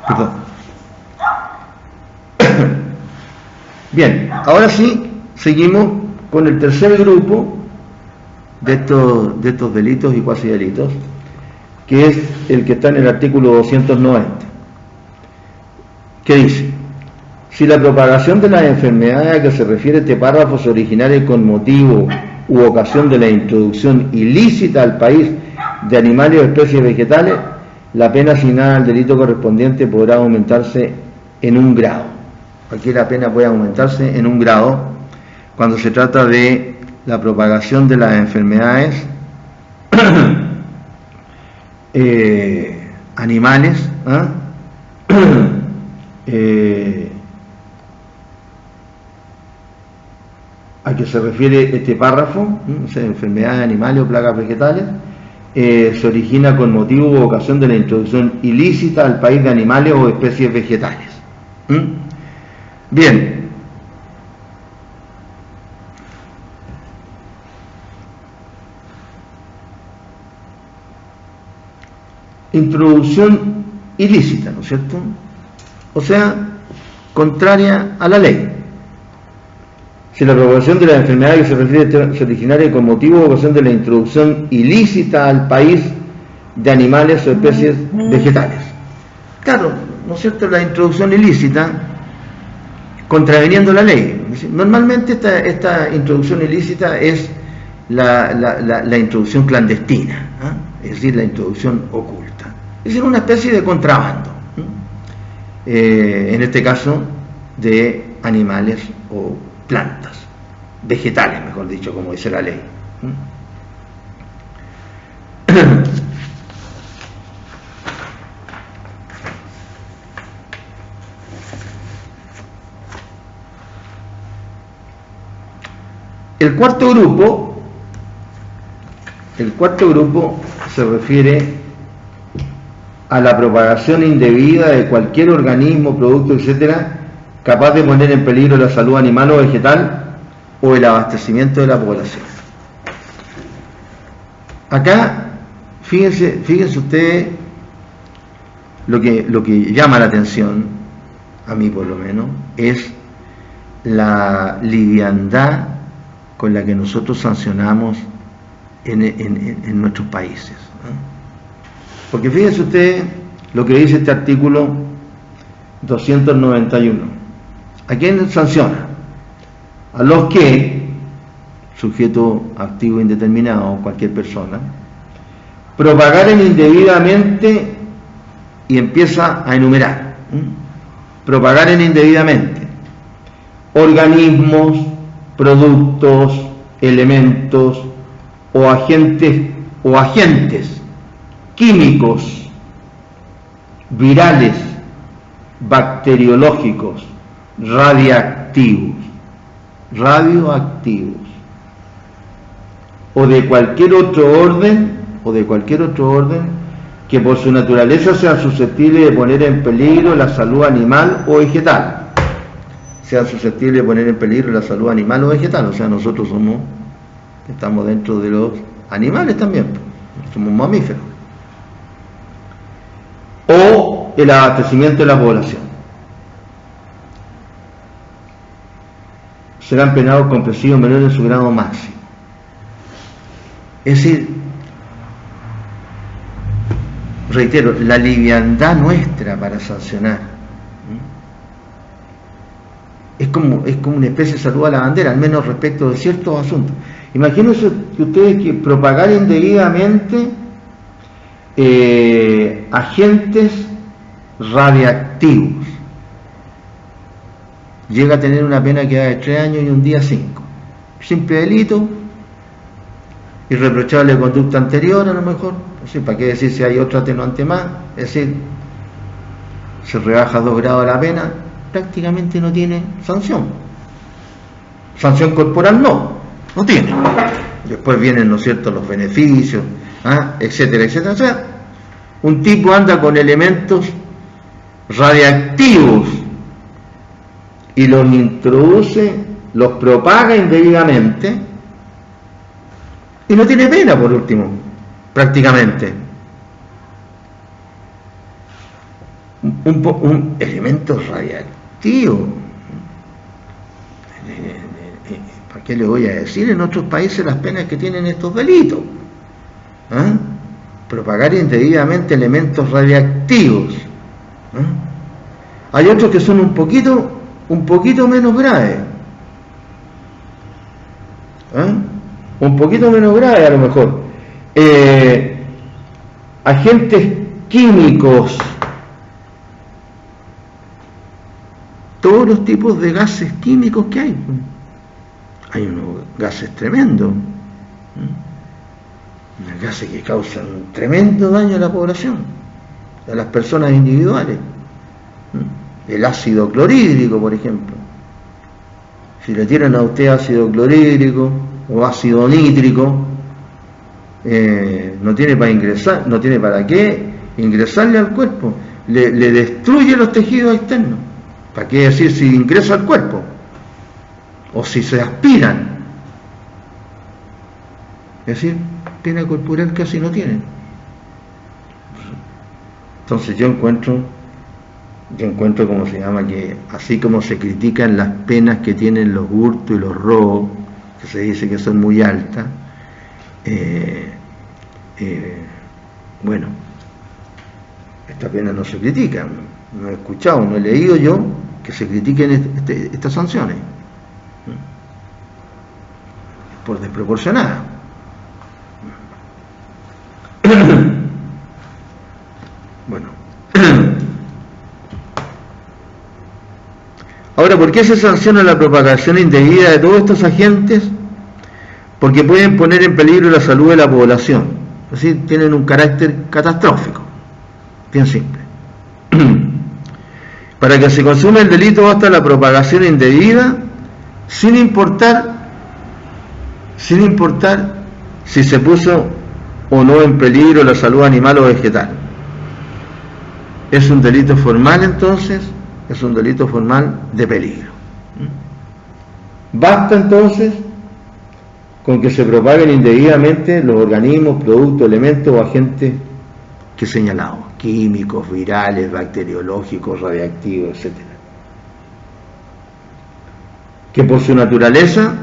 Perdón. Bien, ahora sí seguimos con el tercer grupo de estos delitos y cuasi delitos, que es el que está en el artículo 290, que dice: si la propagación de las enfermedades a que se refiere este párrafo se originare con motivo u ocasión de la introducción ilícita al país de animales o especies vegetales, la pena asignada al delito correspondiente podrá aumentarse en 1 grado. Aquí la pena puede aumentarse en 1 grado cuando se trata de la propagación de las enfermedades animales, a que se refiere este párrafo, o sea, enfermedades animales o plagas vegetales, se origina con motivo u ocasión de la introducción ilícita al país de animales o especies vegetales. Bien. Introducción ilícita, ¿no es cierto? O sea, contraria a la ley. Si la propagación de la enfermedad que se refiere se originaria con motivo o ocasión de la introducción ilícita al país de animales o especies vegetales. Claro, ¿no es cierto? La introducción ilícita contraveniendo la ley. Normalmente esta introducción ilícita es la introducción clandestina, es decir, la introducción oculta. Es decir, una especie de contrabando, en este caso de animales o plantas, vegetales, mejor dicho, como dice la ley. El cuarto grupo se refiere a la propagación indebida de cualquier organismo, producto, etcétera, capaz de poner en peligro la salud animal o vegetal o el abastecimiento de la población. Acá, fíjense ustedes lo que llama la atención, a mí por lo menos, es la liviandad con la que nosotros sancionamos en nuestros países, ¿no? Porque fíjense ustedes lo que dice este artículo 291. ¿A quién sanciona? A los que, sujeto activo indeterminado, cualquier persona, propagaren indebidamente, y empieza a enumerar, propagaren indebidamente organismos, productos, elementos o agentes químicos, virales, bacteriológicos, radioactivos, o de cualquier otro orden que por su naturaleza sea susceptible de poner en peligro la salud animal o vegetal. Sea susceptible de poner en peligro la salud animal o vegetal, o sea, nosotros estamos dentro de los animales también, somos mamíferos. O el abastecimiento de la población. Serán penados con presidio menor en su grado máximo. Es decir, reitero, la liviandad nuestra para sancionar es como una especie de salud a la bandera, al menos respecto de ciertos asuntos. Imagínense que ustedes que propagar indebidamente agentes radiactivos llega a tener una pena que va de 3 años y un día 5. Simple delito, irreprochable conducta anterior a lo mejor, decir, ¿para qué decir si hay otro atenuante más? Es decir, se rebaja 2 grados la pena, prácticamente no tiene sanción. Sanción corporal no tiene. Después vienen, ¿no es cierto?, los beneficios, etcétera, etcétera. O sea, un tipo anda con elementos radiactivos y los introduce, los propaga indebidamente y no tiene pena, por último, prácticamente. Un elemento radiactivo. ¿Para qué le voy a decir? En otros países las penas que tienen estos delitos. Propagar indebidamente elementos radiactivos. Hay otros que son un poquito menos graves. Un poquito menos graves a lo mejor. Agentes químicos. Todos los tipos de gases químicos que hay. Hay unos gases tremendos. Unos gases que causan tremendo daño a la población, a las personas individuales. El ácido clorhídrico, por ejemplo. Si le tiran a usted ácido clorhídrico o ácido nítrico, no tiene para ingresar, no tiene para qué ingresarle al cuerpo, le destruye los tejidos externos. ¿Para qué decir si ingresa al cuerpo? O si se aspiran. Es decir, pena corporal casi no tienen. Entonces yo encuentro como se llama, que así como se critican las penas que tienen los hurtos y los robos, que se dice que son muy altas, bueno, esta pena no se critica. No he escuchado, no he leído yo que se critiquen estas sanciones por desproporcionada. Bueno, ahora, ¿por qué se sanciona la propagación indebida de todos estos agentes? Porque pueden poner en peligro la salud de la población, es decir, tienen un carácter catastrófico, bien simple. Para que se consuma el delito basta la propagación indebida, sin importar si se puso o no en peligro la salud animal o vegetal. Es un delito formal, entonces, es un delito formal de peligro. Basta entonces con que se propaguen indebidamente los organismos, productos, elementos o agentes que he señalado, químicos, virales, bacteriológicos, radiactivos, etc. Que por su naturaleza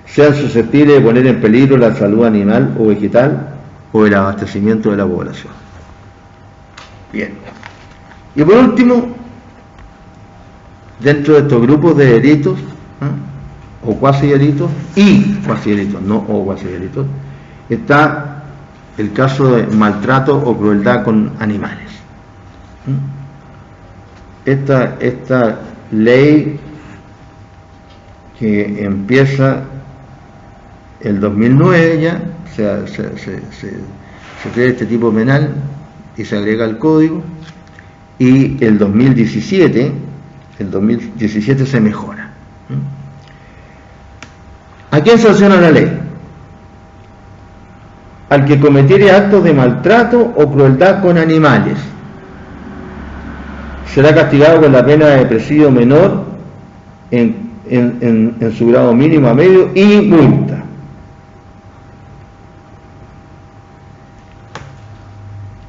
sean susceptibles de poner en peligro la salud animal o vegetal o el abastecimiento de la población. Bien. Y por último, dentro de estos grupos de delitos, o cuasi delitos, está el caso de maltrato o crueldad con animales. Esta ley que empieza el 2009 ya, se crea este tipo penal y se agrega al código, y el 2017 se mejora. ¿A quién sanciona la ley? Al que cometiere actos de maltrato o crueldad con animales. Será castigado con la pena de presidio menor en su grado mínimo a medio y multa.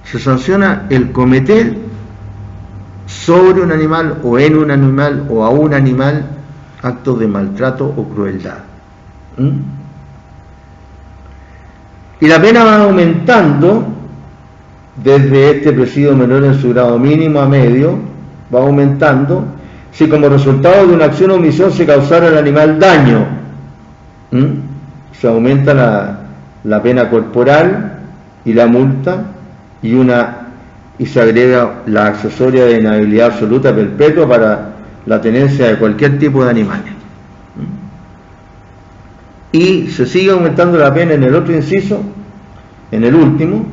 Se sanciona el cometer sobre un animal o en un animal o a un animal actos de maltrato o crueldad. Y la pena va aumentando desde este presidio menor en su grado mínimo a medio, va aumentando si como resultado de una acción o omisión se causara al animal daño. Se aumenta la pena corporal y la multa, y se agrega la accesoria de inhabilidad absoluta perpetua para la tenencia de cualquier tipo de animales. Y se sigue aumentando la pena en el otro inciso, en el último,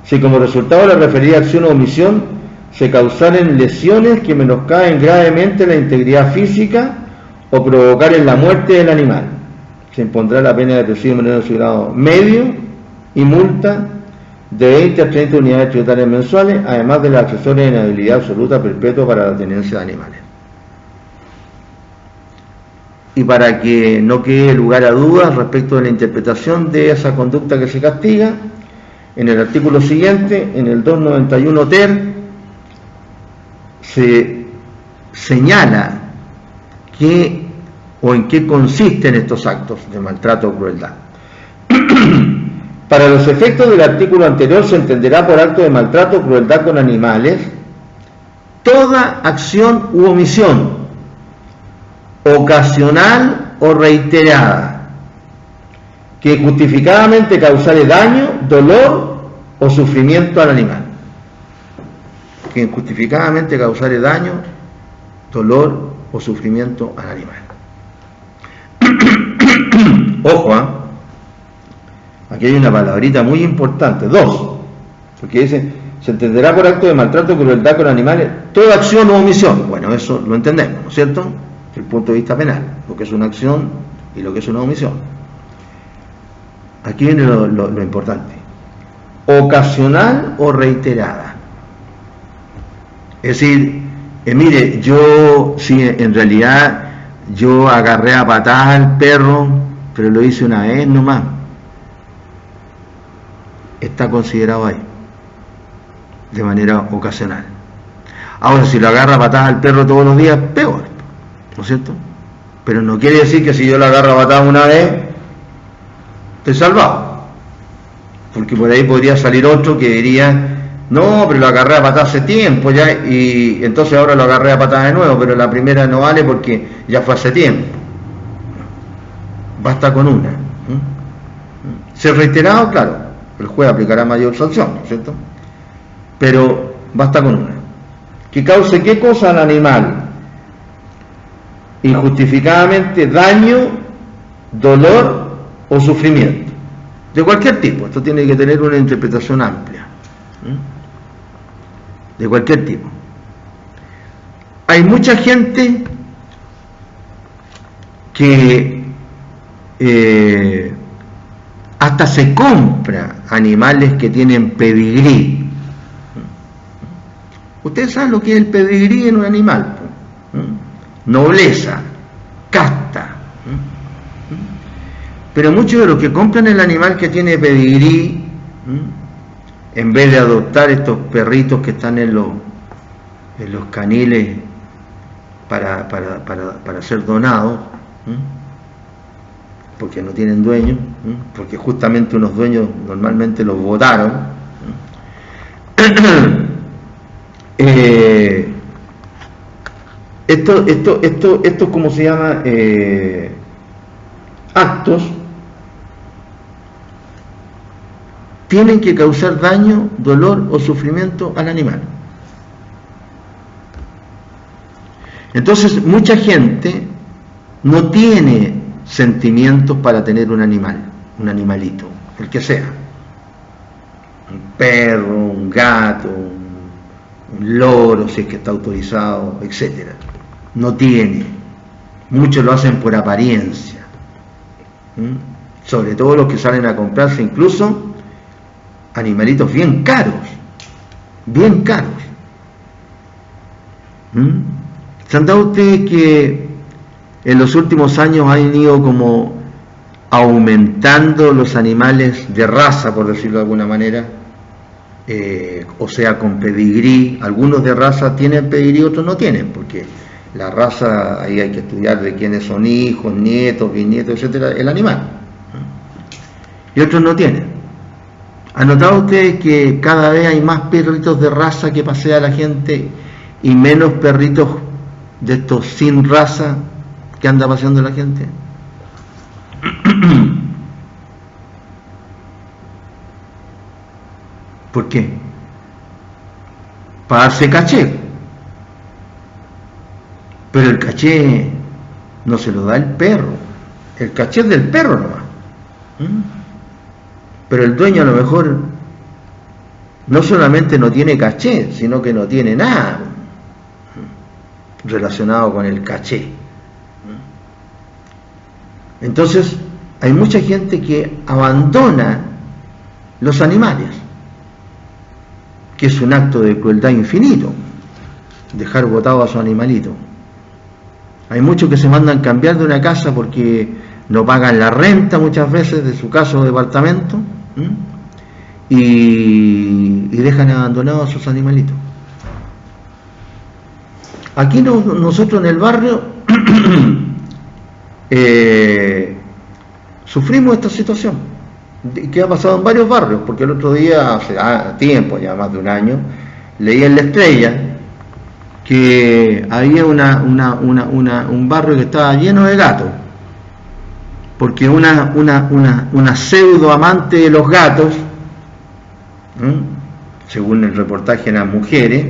si como resultado de la referida acción o omisión se causaren lesiones que menoscaben gravemente la integridad física o provocaren la muerte del animal. Se impondrá la pena de presidio menor de su grado medio y multa de 20 a 30 unidades tributarias mensuales, además de las accesorias de inhabilidad absoluta perpetua para la tenencia de animales. Y para que no quede lugar a dudas respecto de la interpretación de esa conducta que se castiga, en el artículo siguiente, en el 291 ter, se señala qué o en qué consisten estos actos de maltrato o crueldad. Para los efectos del artículo anterior se entenderá por acto de maltrato o crueldad con animales toda acción u omisión ocasional o reiterada que justificadamente causare daño, dolor o sufrimiento al animal. Que injustificadamente causare daño, dolor o sufrimiento al animal. Ojo, aquí hay una palabrita muy importante, dos, porque dice, se entenderá por acto de maltrato o crueldad con animales toda acción o omisión. Bueno, eso lo entendemos, ¿no es cierto? Desde el punto de vista penal, lo que es una acción y lo que es una omisión. Aquí viene lo importante. Ocasional o reiterada. Es decir, mire, yo, sí, en realidad, yo agarré a patadas al perro, pero lo hice una vez nomás. Está considerado ahí, de manera ocasional. Ahora, si lo agarra a patadas al perro todos los días, peor, ¿no es cierto? Pero no quiere decir que si yo lo agarro a patadas una vez, estoy salvado. Porque por ahí podría salir otro que diría, no, pero lo agarré a patadas hace tiempo ya, y entonces ahora lo agarré a patadas de nuevo, pero la primera no vale porque ya fue hace tiempo. Basta con una. Ser reiterado, claro, el juez aplicará mayor sanción, ¿no es cierto? Pero basta con una. Que cause qué cosa al animal, injustificadamente daño, dolor o sufrimiento, de cualquier tipo. Esto tiene que tener una interpretación amplia, de cualquier tipo. Hay mucha gente que hasta se compra animales que tienen pedigrí. Ustedes saben lo que es el pedigrí en un animal, nobleza, casta. Pero muchos de los que compran el animal que tiene pedigrí, en vez de adoptar estos perritos que están en los caniles para ser donados, porque no tienen dueño, porque justamente unos dueños normalmente los botaron, esto ¿cómo se llama? Actos tienen que causar daño, dolor o sufrimiento al animal. Entonces mucha gente no tiene sentimientos para tener un animal, un animalito, el que sea, un perro, un gato, un loro, si es que está autorizado, etcétera. No tiene. Muchos lo hacen por apariencia, sobre todo los que salen a comprarse incluso animalitos bien caros, bien caros. ¿Se han dado ustedes que en los últimos años han ido como aumentando los animales de raza, por decirlo de alguna manera? O sea, con pedigrí. Algunos de raza tienen pedigrí, otros no tienen, porque la raza, ahí hay que estudiar de quiénes son hijos, nietos, bisnietos, etcétera, el animal. Y otros no tienen. ¿Han notado ustedes que cada vez hay más perritos de raza que pasea la gente y menos perritos de estos sin raza que anda paseando la gente? ¿Por qué? Para darse caché. Pero el caché no se lo da el perro. El caché es del perro nomás. Pero el dueño a lo mejor no solamente no tiene caché, sino que no tiene nada relacionado con el caché. Entonces, hay mucha gente que abandona los animales, que es un acto de crueldad infinito, dejar botado a su animalito. Hay muchos que se mandan cambiar de una casa porque no pagan la renta muchas veces de su casa o departamento, y dejan abandonados a sus animalitos. Aquí nosotros en el barrio sufrimos esta situación, que ha pasado en varios barrios, porque el otro día, hace tiempo, ya más de un año, leí en La Estrella que había un barrio que estaba lleno de gatos, porque una pseudo amante de los gatos, según el reportaje eran mujeres,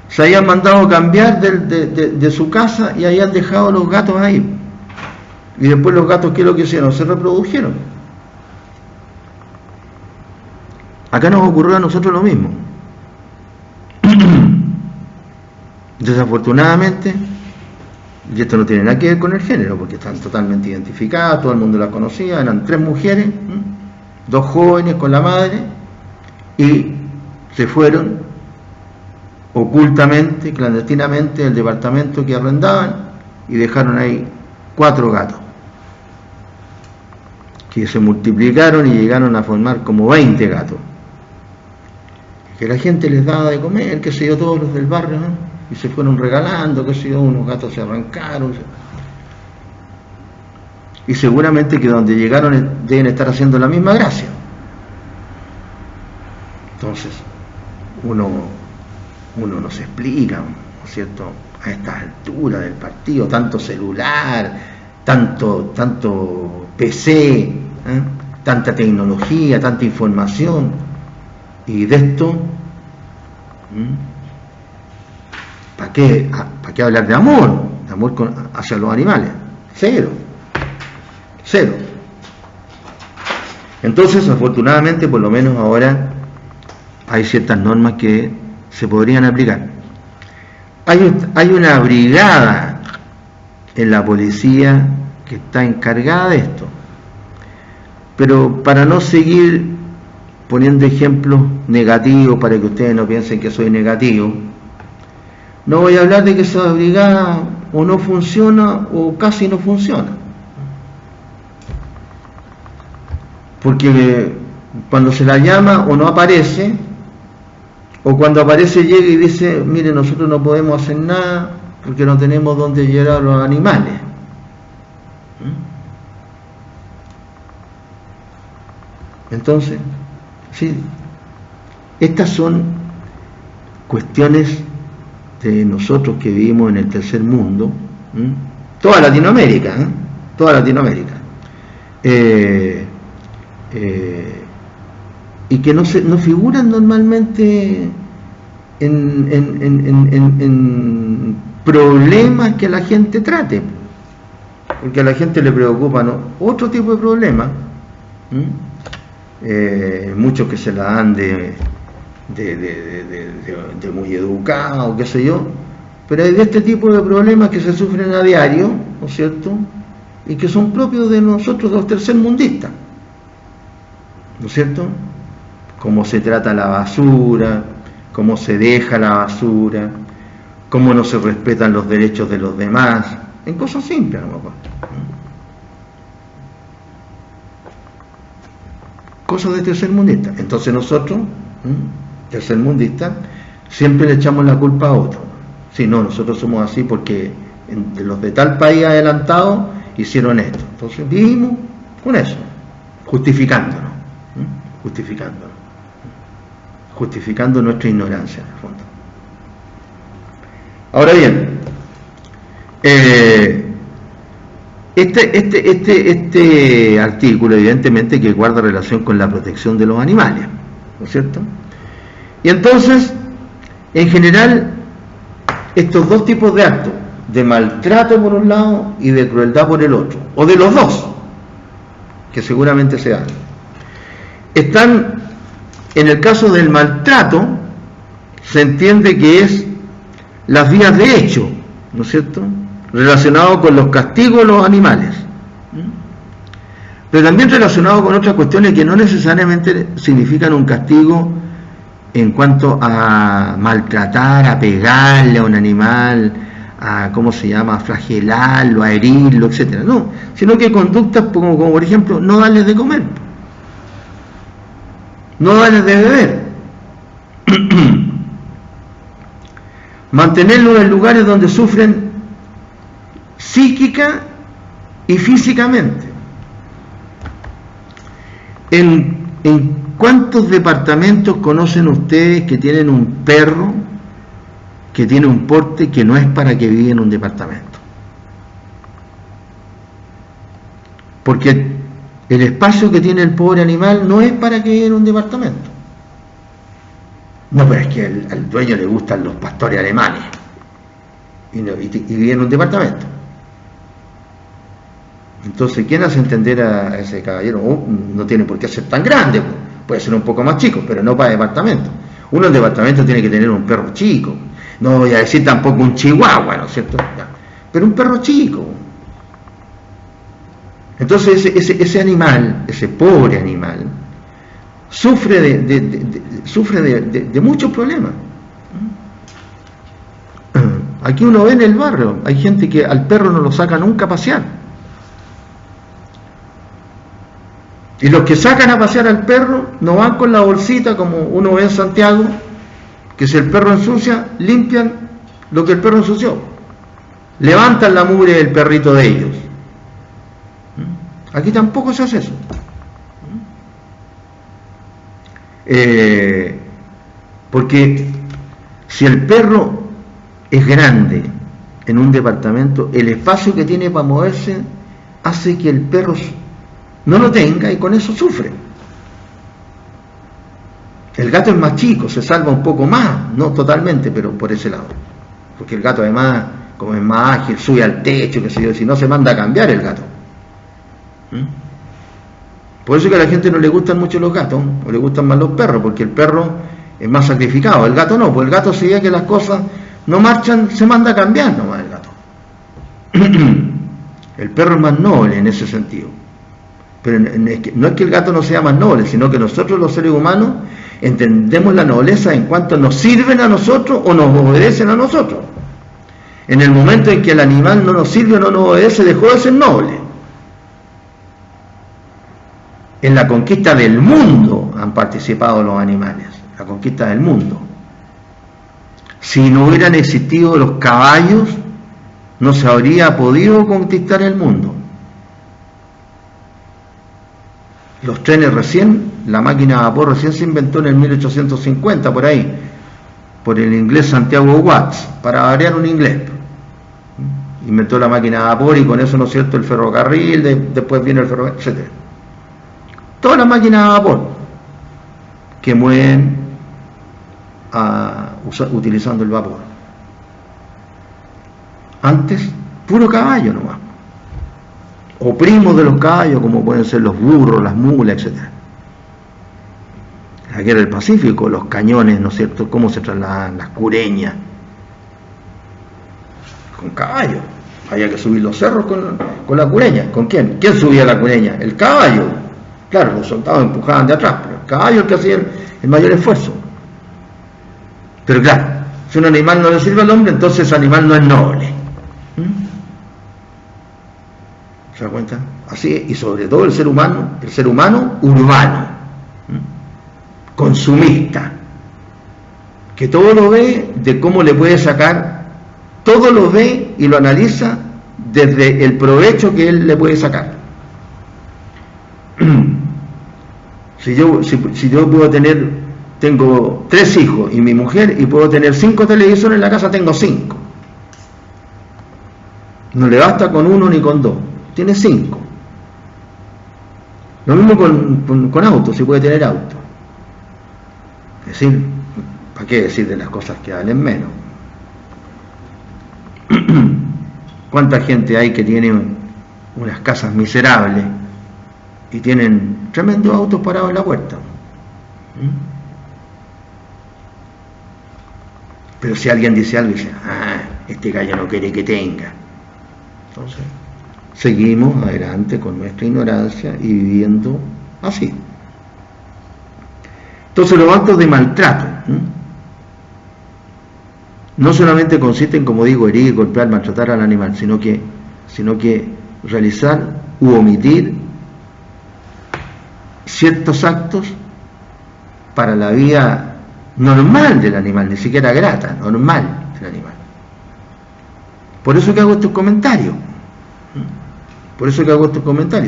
se habían mandado cambiar de su casa y habían dejado los gatos ahí. Y después los gatos, ¿qué es lo que hicieron? Se reprodujeron. Acá nos ocurrió a nosotros lo mismo. Desafortunadamente, y esto no tiene nada que ver con el género, porque están totalmente identificadas, todo el mundo las conocía, eran 3 mujeres, 2 jóvenes con la madre, y se fueron ocultamente, clandestinamente, del departamento que arrendaban, y dejaron ahí 4 gatos, que se multiplicaron y llegaron a formar como 20 gatos, que la gente les daba de comer, qué sé yo, todos los del barrio, y se fueron regalando, qué sé yo, unos gatos se arrancaron, y seguramente que donde llegaron deben estar haciendo la misma gracia. Entonces uno no se explica, ¿no es cierto?, a estas alturas del partido, tanto celular, tanto PC, tanta tecnología, tanta información, y de esto, ¿para qué hablar de amor? De amor hacia los animales. Cero. Entonces, afortunadamente, por lo menos ahora hay ciertas normas que se podrían aplicar. Hay una brigada en la policía que está encargada de esto, pero para no seguir poniendo ejemplos negativos, para que ustedes no piensen que soy negativo, no voy a hablar de que esa brigada o no funciona o casi no funciona, porque cuando se la llama o no aparece, o cuando aparece llega y dice, mire, nosotros no podemos hacer nada porque no tenemos dónde llevar a los animales. Entonces, sí, estas son cuestiones de nosotros que vivimos en el tercer mundo, toda Latinoamérica, y que no figuran normalmente en problemas que la gente trate, porque a la gente le preocupan otro tipo de problemas, muchos que se la dan de muy educado, qué sé yo, pero hay de este tipo de problemas que se sufren a diario, ¿no es cierto?, y que son propios de nosotros, los tercermundistas, ¿no es cierto?, cómo se trata la basura, cómo se deja la basura, cómo no se respetan los derechos de los demás, en cosas simples, a lo mejor. Cosas de tercermundistas. Entonces nosotros, tercermundistas, siempre le echamos la culpa a otro. Sí, no, nosotros somos así porque los de tal país adelantado hicieron esto. Entonces vivimos con eso, justificándonos, justificando nuestra ignorancia en el fondo. Ahora bien, este artículo evidentemente que guarda relación con la protección de los animales, ¿no es cierto? Y entonces, en general, estos dos tipos de actos, de maltrato por un lado y de crueldad por el otro, o de los dos, que seguramente se dan, están en el caso del maltrato, se entiende que es las vías de hecho, ¿no es cierto?, relacionado con los castigos a los animales, pero también relacionado con otras cuestiones que no necesariamente significan un castigo en cuanto a maltratar, a pegarle a un animal, a, ¿cómo se llama?, a flagelarlo, a herirlo, etcétera. No, sino que conductas como por ejemplo, no darles de comer, no darles de beber, mantenerlos en lugares donde sufren psíquica y físicamente. ¿En cuántos departamentos conocen ustedes que tienen un perro que tiene un porte que no es para que viva en un departamento? Porque el espacio que tiene el pobre animal no es para que viva en un departamento. No, pero es que al dueño le gustan los pastores alemanes y vive en un departamento. Entonces, ¿quién hace entender a ese caballero? No tiene por qué ser tan grande, puede ser un poco más chico, pero no para departamento. Uno en departamento tiene que tener un perro chico, no voy a decir tampoco un chihuahua, ¿no es cierto? Pero un perro chico. Entonces ese animal, ese pobre animal, sufre de muchos problemas. Aquí uno ve en el barrio, hay gente que al perro no lo saca nunca a pasear. Y los que sacan a pasear al perro no van con la bolsita como uno ve en Santiago, que si el perro ensucia, limpian lo que el perro ensució. Levantan la mugre del perrito de ellos. Aquí tampoco se hace eso. Porque si el perro es grande en un departamento, el espacio que tiene para moverse hace que el perro no lo tenga y con eso sufre. El gato es más chico, se salva un poco más, no totalmente, pero por ese lado. Porque el gato además, como es más ágil, sube al techo, qué sé yo, si no se manda a cambiar el gato. Por eso que a la gente no le gustan mucho los gatos, o le gustan más los perros, porque el perro es más sacrificado, el gato no, pues el gato si ve que las cosas no marchan, se manda a cambiar nomás el gato. El perro es más noble en ese sentido. Pero no es que el gato no sea más noble, sino que nosotros los seres humanos entendemos la nobleza en cuanto nos sirven a nosotros o nos obedecen a nosotros. En el momento en que el animal no nos sirve o no nos obedece, dejó de ser noble. En la conquista del mundo han participado los animales, la conquista del mundo. Si no hubieran existido los caballos, no se habría podido conquistar el mundo. Los trenes la máquina a vapor recién se inventó en el 1850, por ahí, por el inglés Santiago Watts, para variar un inglés. Inventó la máquina a vapor y con eso, ¿no es cierto?, el ferrocarril, después viene el ferrocarril, etc. Todas las máquinas a vapor que mueven utilizando el vapor. Antes, puro caballo nomás. O primos de los caballos, como pueden ser los burros, las mulas, etc. La guerra del Pacífico, los cañones, ¿no es cierto?, cómo se trasladan, las cureñas, con caballos. Había que subir los cerros con la cureña. ¿Con quién? ¿Quién subía la cureña? El caballo. Claro, los soldados empujaban de atrás, pero el caballo es el que hacía el mayor esfuerzo. Pero claro, si un animal no le sirve al hombre, entonces ese animal no es noble. ¿Se da cuenta? Así, y sobre todo el ser humano urbano, consumista, que todo lo ve de cómo le puede sacar, todo lo ve y lo analiza desde el provecho que él le puede sacar. Si yo puedo tengo 3 hijos y mi mujer, y puedo tener 5 televisores en la casa, tengo 5. No le basta con 1 ni con 2. Tiene 5. Lo mismo con autos, si puede tener auto. Es decir, ¿para qué decir de las cosas que valen menos? ¿Cuánta gente hay que tiene unas casas miserables y tienen tremendos autos parados en la puerta? Pero si alguien dice algo y dice, este gallo no quiere que tenga. Entonces, seguimos adelante con nuestra ignorancia y viviendo así. Entonces, los actos de maltrato no solamente consisten, como digo, herir, golpear, maltratar al animal, sino que realizar u omitir ciertos actos para la vida normal del animal, ni siquiera grata, normal del animal. Por eso que hago estos comentarios.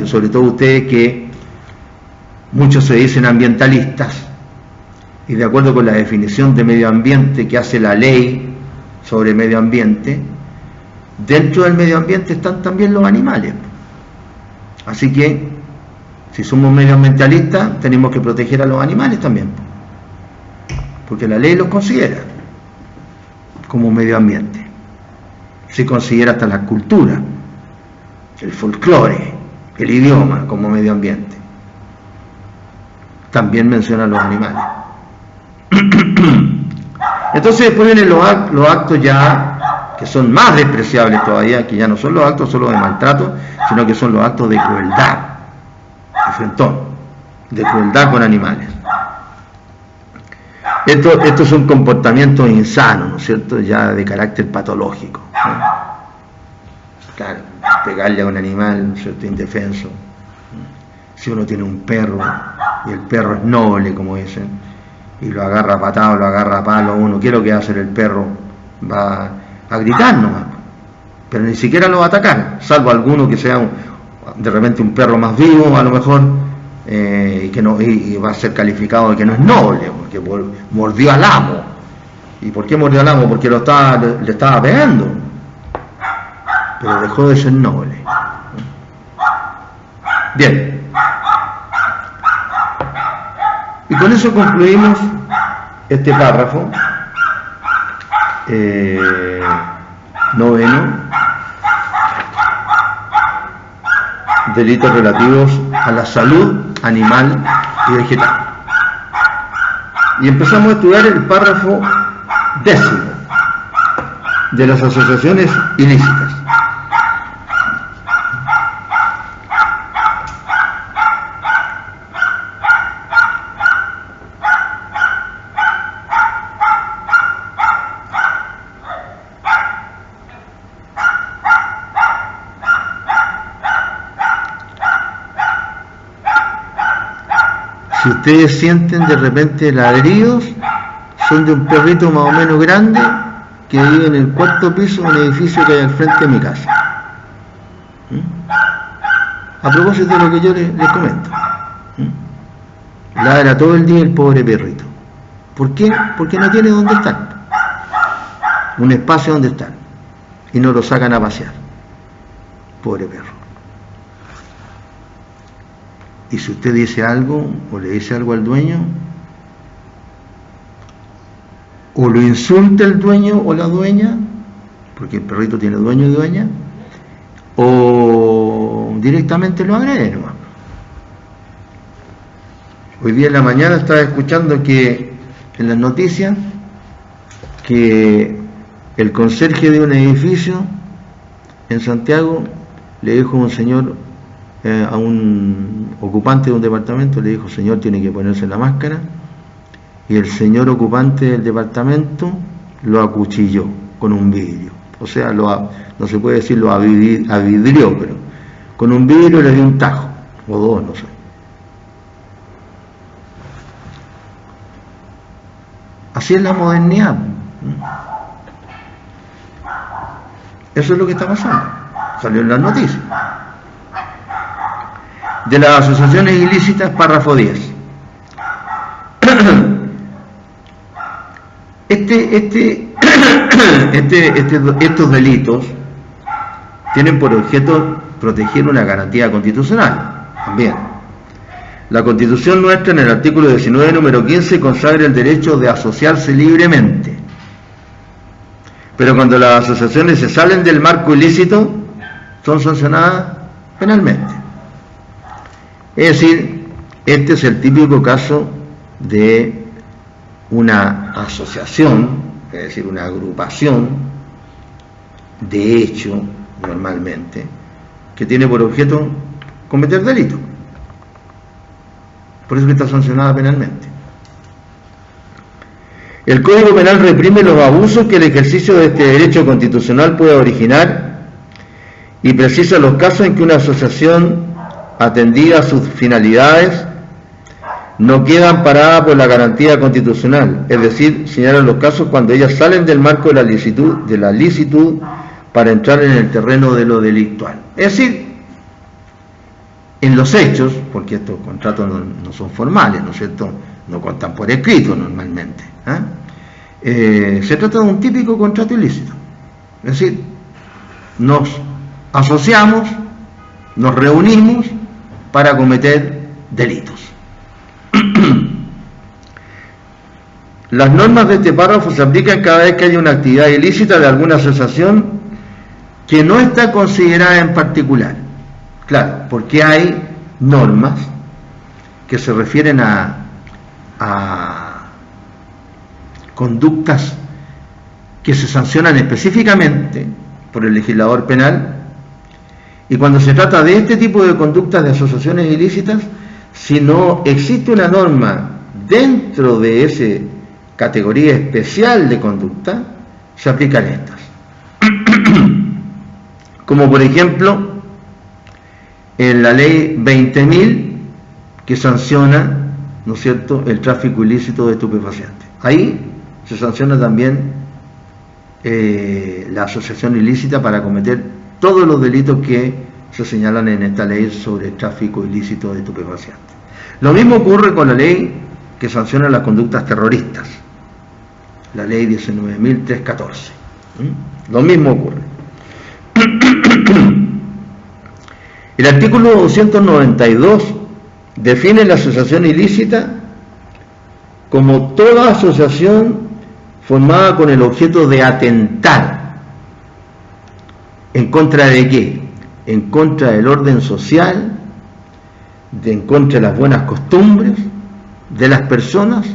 Sobre todo ustedes que muchos se dicen ambientalistas, y de acuerdo con la definición de medio ambiente que hace la ley sobre medio ambiente, dentro del medio ambiente están también los animales. Así que, si somos medioambientalistas, tenemos que proteger a los animales también, porque la ley los considera como medio ambiente. Se considera hasta la cultura, el folclore, el idioma como medio ambiente. También menciona a los animales. Entonces después vienen los actos ya que son más despreciables todavía, que ya no son los actos solo de maltrato, sino que son los actos de crueldad, de crueldad con animales. Estos son comportamientos insanos, ¿no es cierto?, ya de carácter patológico, ¿no? Claro, pegarle a un animal, ¿no es cierto?, indefenso. Si uno tiene un perro y el perro es noble, como dicen, y lo agarra a patado, lo agarra a palo, uno, ¿qué es lo que va a hacer el perro? Va a gritar nomás, pero ni siquiera lo va a atacar, salvo alguno que sea de repente un perro más vivo, a lo mejor, y va a ser calificado de que no es noble, porque mordió al amo. ¿Y por qué mordió al amo? Porque le estaba pegando, pero dejó de ser noble. Bien, y con eso concluimos este párrafo noveno, delitos relativos a la salud animal y vegetal. Y empezamos a estudiar el párrafo 10 de las asociaciones ilícitas. Si ustedes sienten de repente ladridos, son de un perrito más o menos grande que vive en el 4º piso de un edificio que hay al frente de mi casa. A propósito de lo que yo les comento. Ladra todo el día el pobre perrito. ¿Por qué? Porque no tiene dónde estar. Un espacio donde estar. Y no lo sacan a pasear. Pobre perro. Y si usted dice algo, o le dice algo al dueño, o lo insulta el dueño o la dueña, porque el perrito tiene dueño y dueña, o directamente lo agrede nomás. Hoy día en la mañana estaba escuchando que en las noticias que el conserje de un edificio en Santiago le dijo a un señor, a un ocupante de un departamento, le dijo: señor, tiene que ponerse la máscara. Y el señor ocupante del departamento lo acuchilló con un vidrio. O sea, no se puede decir lo avidrió, pero con un vidrio le dio un tajo, o dos, no sé. Así es la modernidad. Eso es lo que está pasando. Salió en las noticias. De las asociaciones ilícitas, párrafo 10. Estos delitos tienen por objeto proteger una garantía constitucional. También. La Constitución nuestra, en el artículo 19, número 15, consagra el derecho de asociarse libremente. Pero cuando las asociaciones se salen del marco ilícito, son sancionadas penalmente. Es decir, este es el típico caso de una asociación es decir, una agrupación de hecho, normalmente, que tiene por objeto cometer delito. Por eso que está sancionada penalmente. El Código Penal reprime los abusos que el ejercicio de este derecho constitucional puede originar y precisa los casos en que una asociación atendida a sus finalidades no queda amparada por la garantía constitucional, es decir, señala los casos cuando ellas salen del marco de la licitud para entrar en el terreno de lo delictual. Es decir, en los hechos, porque estos contratos no son formales, ¿no es cierto?, no constan por escrito normalmente, se trata de un típico contrato ilícito. Es decir, nos asociamos, nos reunimos para cometer delitos. Las normas de este párrafo se aplican cada vez que haya una actividad ilícita de alguna asociación que no está considerada en particular. Claro, porque hay normas que se refieren a conductas que se sancionan específicamente por el legislador penal, y cuando se trata de este tipo de conductas de asociaciones ilícitas, si no existe una norma dentro de esa categoría especial de conducta, se aplican estas. Como por ejemplo, en la ley 20.000, que sanciona, ¿no es cierto?, el tráfico ilícito de estupefacientes. Ahí se sanciona también la asociación ilícita para cometer todos los delitos que se señalan en esta ley sobre el tráfico ilícito de estupefacientes. Lo mismo ocurre con la ley que sanciona las conductas terroristas, la ley 19.314. Lo mismo ocurre. El artículo 292 define la asociación ilícita como toda asociación formada con el objeto de atentar. ¿En contra de qué? En contra del orden social, en contra de las buenas costumbres de las personas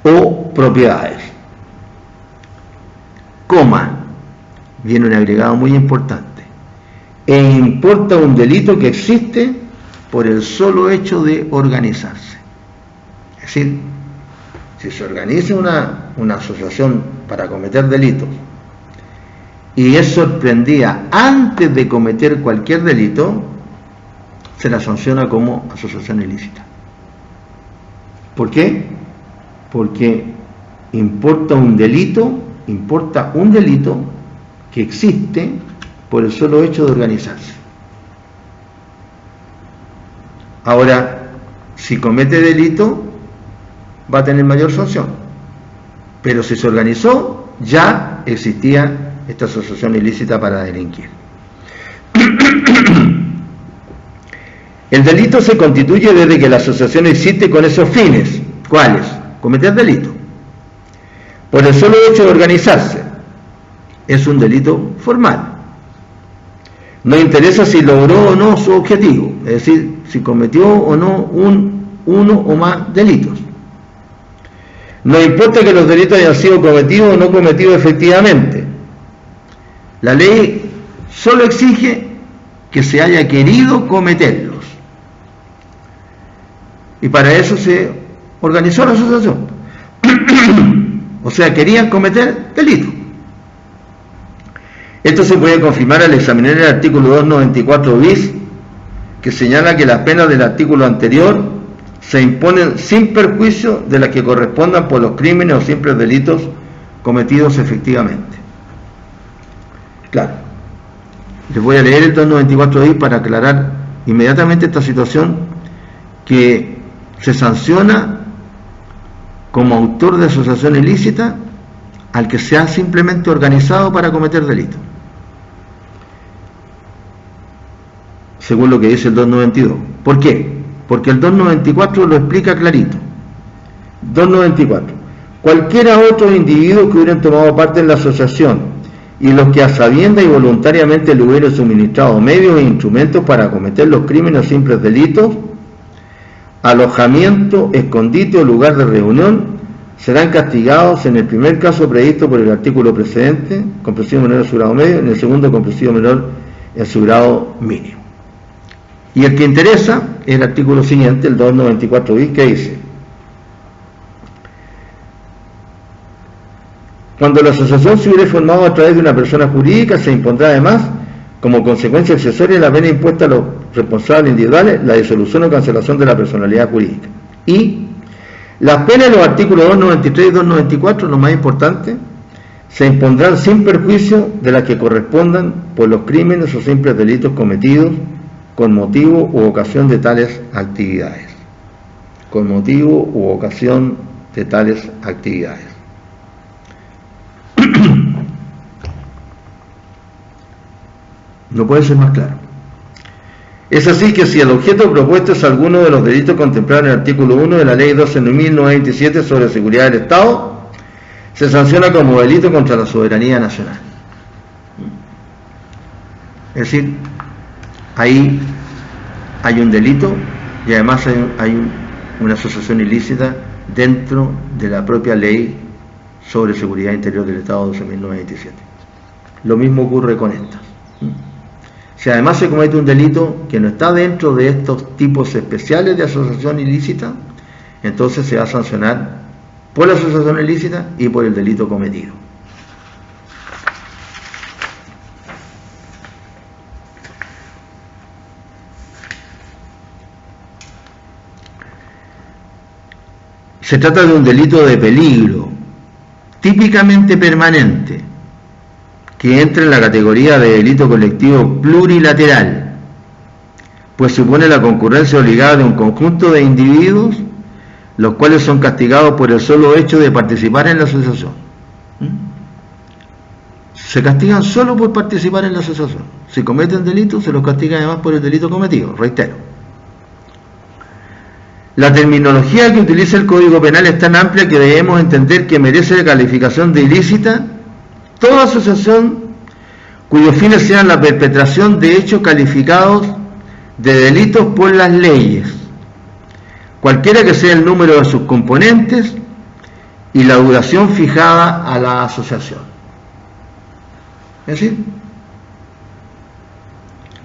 o propiedades. Coma, viene un agregado muy importante. E importa un delito que existe por el solo hecho de organizarse. Es decir, si se organiza una asociación para cometer delitos y es sorprendida antes de cometer cualquier delito, se la sanciona como asociación ilícita. ¿Por qué? Porque importa un delito que existe por el solo hecho de organizarse. Ahora, si comete delito, va a tener mayor sanción. Pero si se organizó, ya existía esta asociación ilícita para delinquir. El delito se constituye desde que la asociación existe con esos fines. ¿Cuáles? Cometer delito. Por el solo hecho de organizarse, es un delito formal. No interesa si logró o no su objetivo, es decir, si cometió o no uno o más delitos. No importa que los delitos hayan sido cometidos o no cometidos efectivamente. La ley solo exige que se haya querido cometerlos. Y para eso se organizó la asociación. O sea, querían cometer delitos. Esto se puede confirmar al examinar el artículo 294 bis, que señala que las penas del artículo anterior se imponen sin perjuicio de las que correspondan por los crímenes o simples delitos cometidos efectivamente. Claro, les voy a leer el 294 bis para aclarar inmediatamente esta situación, que se sanciona como autor de asociación ilícita al que se ha simplemente organizado para cometer delitos, según lo que dice el 292. ¿Por qué? Porque el 294 lo explica clarito. 294. Cualquiera otro individuo que hubieran tomado parte en la asociación y los que a sabiendas y voluntariamente le hubieran suministrado medios e instrumentos para cometer los crímenes o simples delitos, alojamiento, escondite o lugar de reunión, serán castigados en el primer caso previsto por el artículo precedente, con presidio menor en su grado medio, en el segundo con presidio menor en su grado mínimo. Y el que interesa es el artículo siguiente, el 294 bis, que dice: cuando la asociación se hubiere formado a través de una persona jurídica, se impondrá además, como consecuencia accesoria, la pena impuesta a los responsables individuales, la disolución o cancelación de la personalidad jurídica. Y las penas de los artículos 293 y 294, lo más importante, se impondrán sin perjuicio de las que correspondan por los crímenes o simples delitos cometidos con motivo u ocasión de tales actividades. Con motivo u ocasión de tales actividades. No puede ser más claro. Es así que si el objeto propuesto es alguno de los delitos contemplados en el artículo 1 de la Ley 12.927 sobre seguridad del Estado, se sanciona como delito contra la soberanía nacional. Es decir, ahí hay un delito y además hay una asociación ilícita dentro de la propia Ley sobre seguridad interior del Estado 12.927. Lo mismo ocurre con estas. Si además se comete un delito que no está dentro de estos tipos especiales de asociación ilícita, entonces se va a sancionar por la asociación ilícita y por el delito cometido. Se trata de un delito de peligro, típicamente permanente, que entra en la categoría de delito colectivo plurilateral, pues supone la concurrencia obligada de un conjunto de individuos, los cuales son castigados por el solo hecho de participar en la asociación. Se castigan solo por participar en la asociación. Si cometen delitos, se los castiga además por el delito cometido, reitero. La terminología que utiliza el Código Penal es tan amplia que debemos entender que merece la calificación de ilícita toda asociación cuyos fines sean la perpetración de hechos calificados de delitos por las leyes, cualquiera que sea el número de sus componentes y la duración fijada a la asociación. Es decir,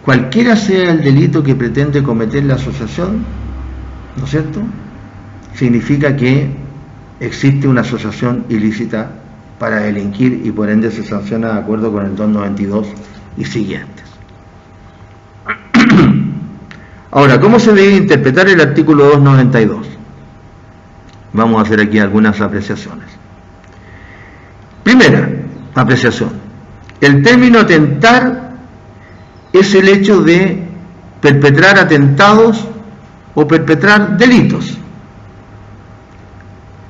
cualquiera sea el delito que pretende cometer la asociación, ¿no es cierto?, significa que existe una asociación ilícita para delinquir y por ende se sanciona de acuerdo con el 292 y siguientes. Ahora, ¿cómo se debe interpretar el artículo 292? Vamos a hacer aquí algunas apreciaciones. Primera apreciación: el término atentar es el hecho de perpetrar atentados o perpetrar delitos.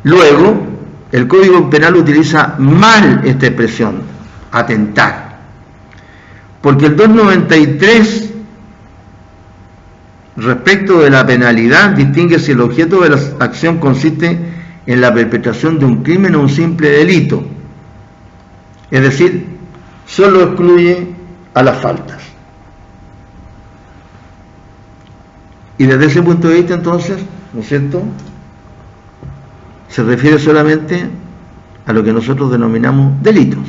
Luego, el Código Penal utiliza mal esta expresión, atentar, porque el 293 respecto de la penalidad distingue si el objeto de la acción consiste en la perpetración de un crimen o un simple delito, es decir, solo excluye a las faltas. Y desde ese punto de vista, entonces, ¿no es cierto?, se refiere solamente a lo que nosotros denominamos delitos,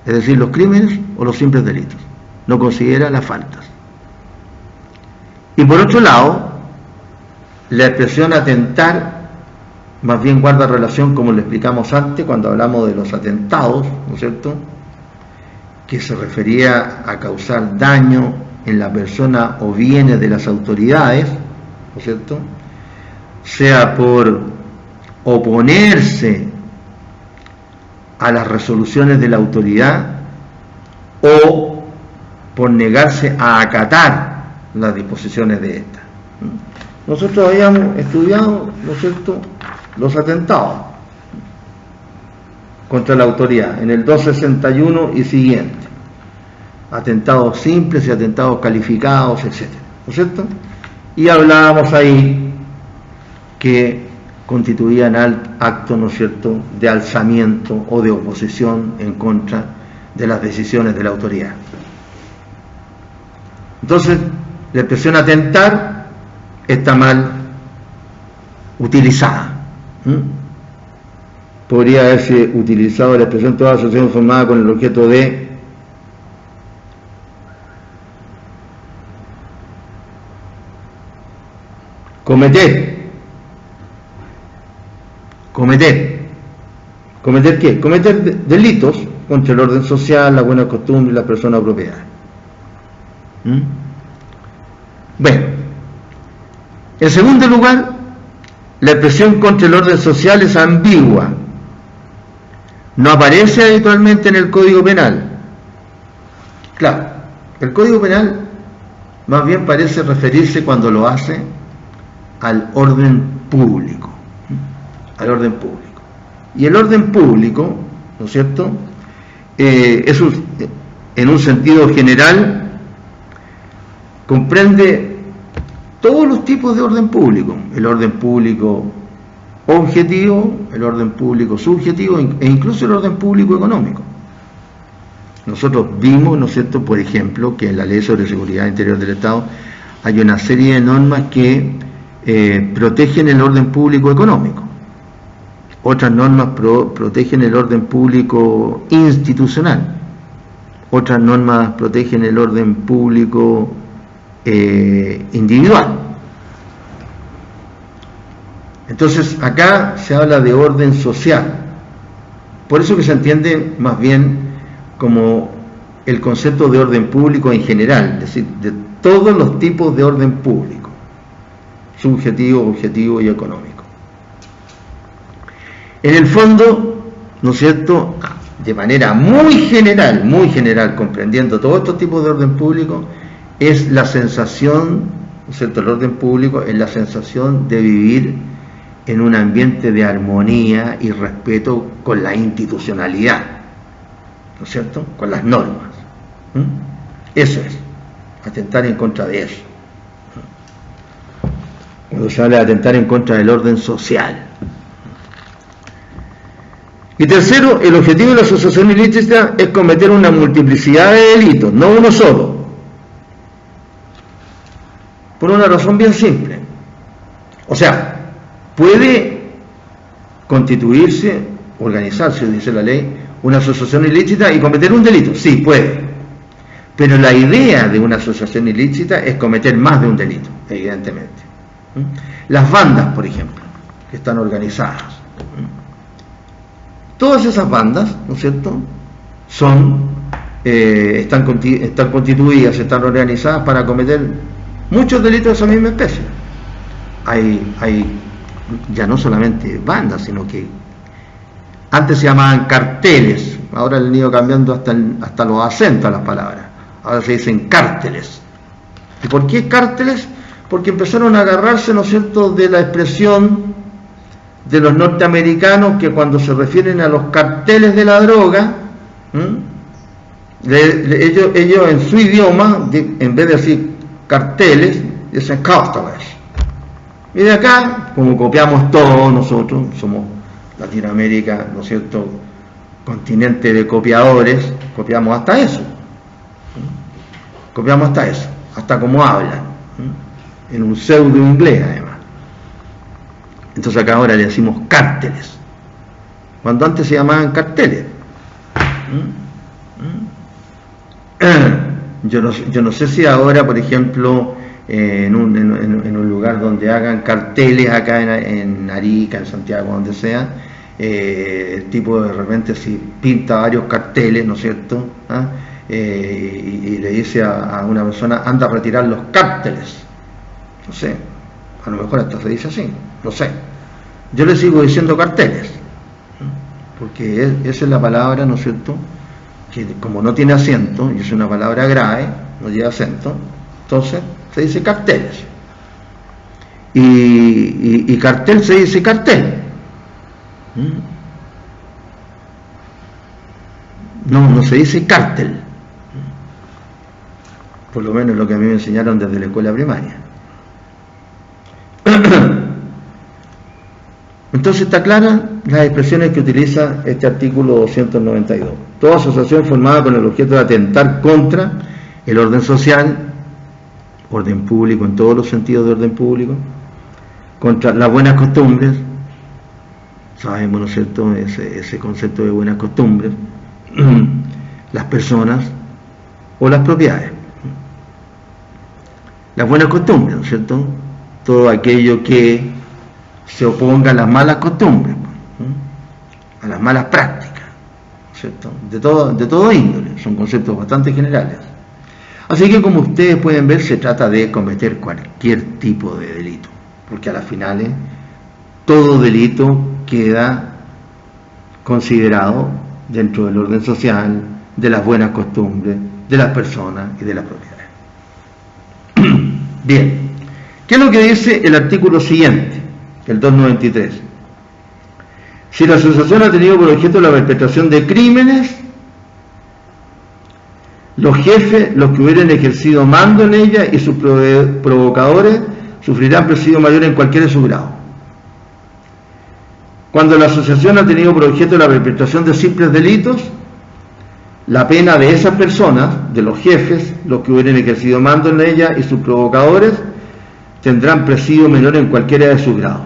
es decir, los crímenes o los simples delitos, no considera las faltas. Y por otro lado, la expresión atentar más bien guarda relación, como le explicamos antes, cuando hablamos de los atentados, ¿no es cierto?, que se refería a causar daño en la persona o bienes de las autoridades, ¿no es cierto?, sea por oponerse a las resoluciones de la autoridad o por negarse a acatar las disposiciones de esta. Nosotros habíamos estudiado, ¿no es cierto?, los atentados contra la autoridad en el 261 y siguiente, atentados simples y atentados calificados, etc., ¿no es cierto? Y hablábamos ahí que constituían actos, ¿no es cierto?, de alzamiento o de oposición en contra de las decisiones de la autoridad. Entonces, la expresión atentar está mal utilizada. podría haberse utilizado la expresión toda asociación formada con el objeto de cometer ¿qué? Cometer delitos contra el orden social, la buena costumbre y las personas apropiadas. Bueno, en segundo lugar, la expresión contra el orden social es ambigua, no aparece habitualmente en el Código Penal. Claro, el Código Penal más bien parece referirse, cuando lo hace, al orden público, y el orden público, ¿no es cierto?, en un sentido general comprende todos los tipos de orden público: el orden público objetivo, el orden público subjetivo e incluso el orden público económico. Nosotros vimos, ¿no es cierto?, por ejemplo, que en la Ley sobre Seguridad Interior del Estado hay una serie de normas que protegen el orden público económico. Otras normas protegen el orden público institucional. Otras normas protegen el orden público individual. Entonces acá se habla de orden social. Por eso que se entiende más bien como el concepto de orden público en general, es decir, de todos los tipos de orden público: subjetivo, objetivo y económico. En el fondo, ¿no es cierto?, de manera muy general, comprendiendo todos estos tipos de orden público, es la sensación, ¿no es cierto?, el orden público es la sensación de vivir en un ambiente de armonía y respeto con la institucionalidad, ¿no es cierto?, con las normas. Eso es, atentar en contra de eso. Cuando se habla de atentar en contra del orden social. Y tercero, el objetivo de la asociación ilícita es cometer una multiplicidad de delitos, no uno solo. Por una razón bien simple. O sea, puede constituirse, organizarse, dice la ley, una asociación ilícita y cometer un delito. Sí, puede. Pero la idea de una asociación ilícita es cometer más de un delito, evidentemente. Las bandas, por ejemplo, que están organizadas. Todas esas bandas, ¿no es cierto?, están constituidas, están organizadas para cometer muchos delitos de esa misma especie. Hay ya no solamente bandas, sino que antes se llamaban carteles, ahora le han ido cambiando hasta los acentos a las palabras, ahora se dicen cárteles. ¿Y por qué cárteles? Porque empezaron a agarrarse, ¿no es cierto?, de la expresión de los norteamericanos, que cuando se refieren a los carteles de la droga, ellos en su idioma, en vez de decir carteles, dicen carteles. Y de acá, como copiamos todos nosotros, somos Latinoamérica, ¿no es cierto?, continente de copiadores, copiamos hasta eso. Hasta cómo hablan, en un pseudo inglés además. Entonces acá ahora le decimos cárteles, cuando antes se llamaban carteles. Yo no sé si ahora, por ejemplo, en un lugar donde hagan carteles, acá en Arica, en Santiago, donde sea, el tipo de repente si pinta varios carteles, ¿no es cierto?, y le dice a una persona: anda a retirar los cárteles. No sé, a lo mejor hasta se dice así, no sé. Yo le sigo diciendo carteles, porque esa es la palabra, ¿no es cierto?, que como no tiene acento, y es una palabra grave, no lleva acento, entonces se dice carteles. Y cartel se dice cartel. No se dice cártel. Por lo menos lo que a mí me enseñaron desde la escuela primaria. Entonces está clara las expresiones que utiliza este artículo 292. Toda asociación formada con el objeto de atentar contra el orden social, orden público en todos los sentidos de orden público, contra las buenas costumbres, sabemos, ¿no es cierto?, ese concepto de buenas costumbres, las personas o las propiedades. Las buenas costumbres, ¿no es cierto?, todo aquello que se oponga a las malas costumbres, a las malas prácticas, ¿no es cierto?, de todo índole, son conceptos bastante generales. Así que, como ustedes pueden ver, se trata de cometer cualquier tipo de delito, porque a las finales todo delito queda considerado dentro del orden social, de las buenas costumbres, de las personas y de las propiedades. Bien, ¿qué es lo que dice el artículo siguiente, el 293? Si la asociación ha tenido por objeto la perpetración de crímenes, los jefes, los que hubieran ejercido mando en ella y sus provocadores sufrirán presidio mayor en cualquiera de sus grados. Cuando la asociación ha tenido por objeto la perpetración de simples delitos, la pena de esas personas, de los jefes, los que hubieran ejercido mando en ella y sus provocadores, tendrán presidio menor en cualquiera de sus grados.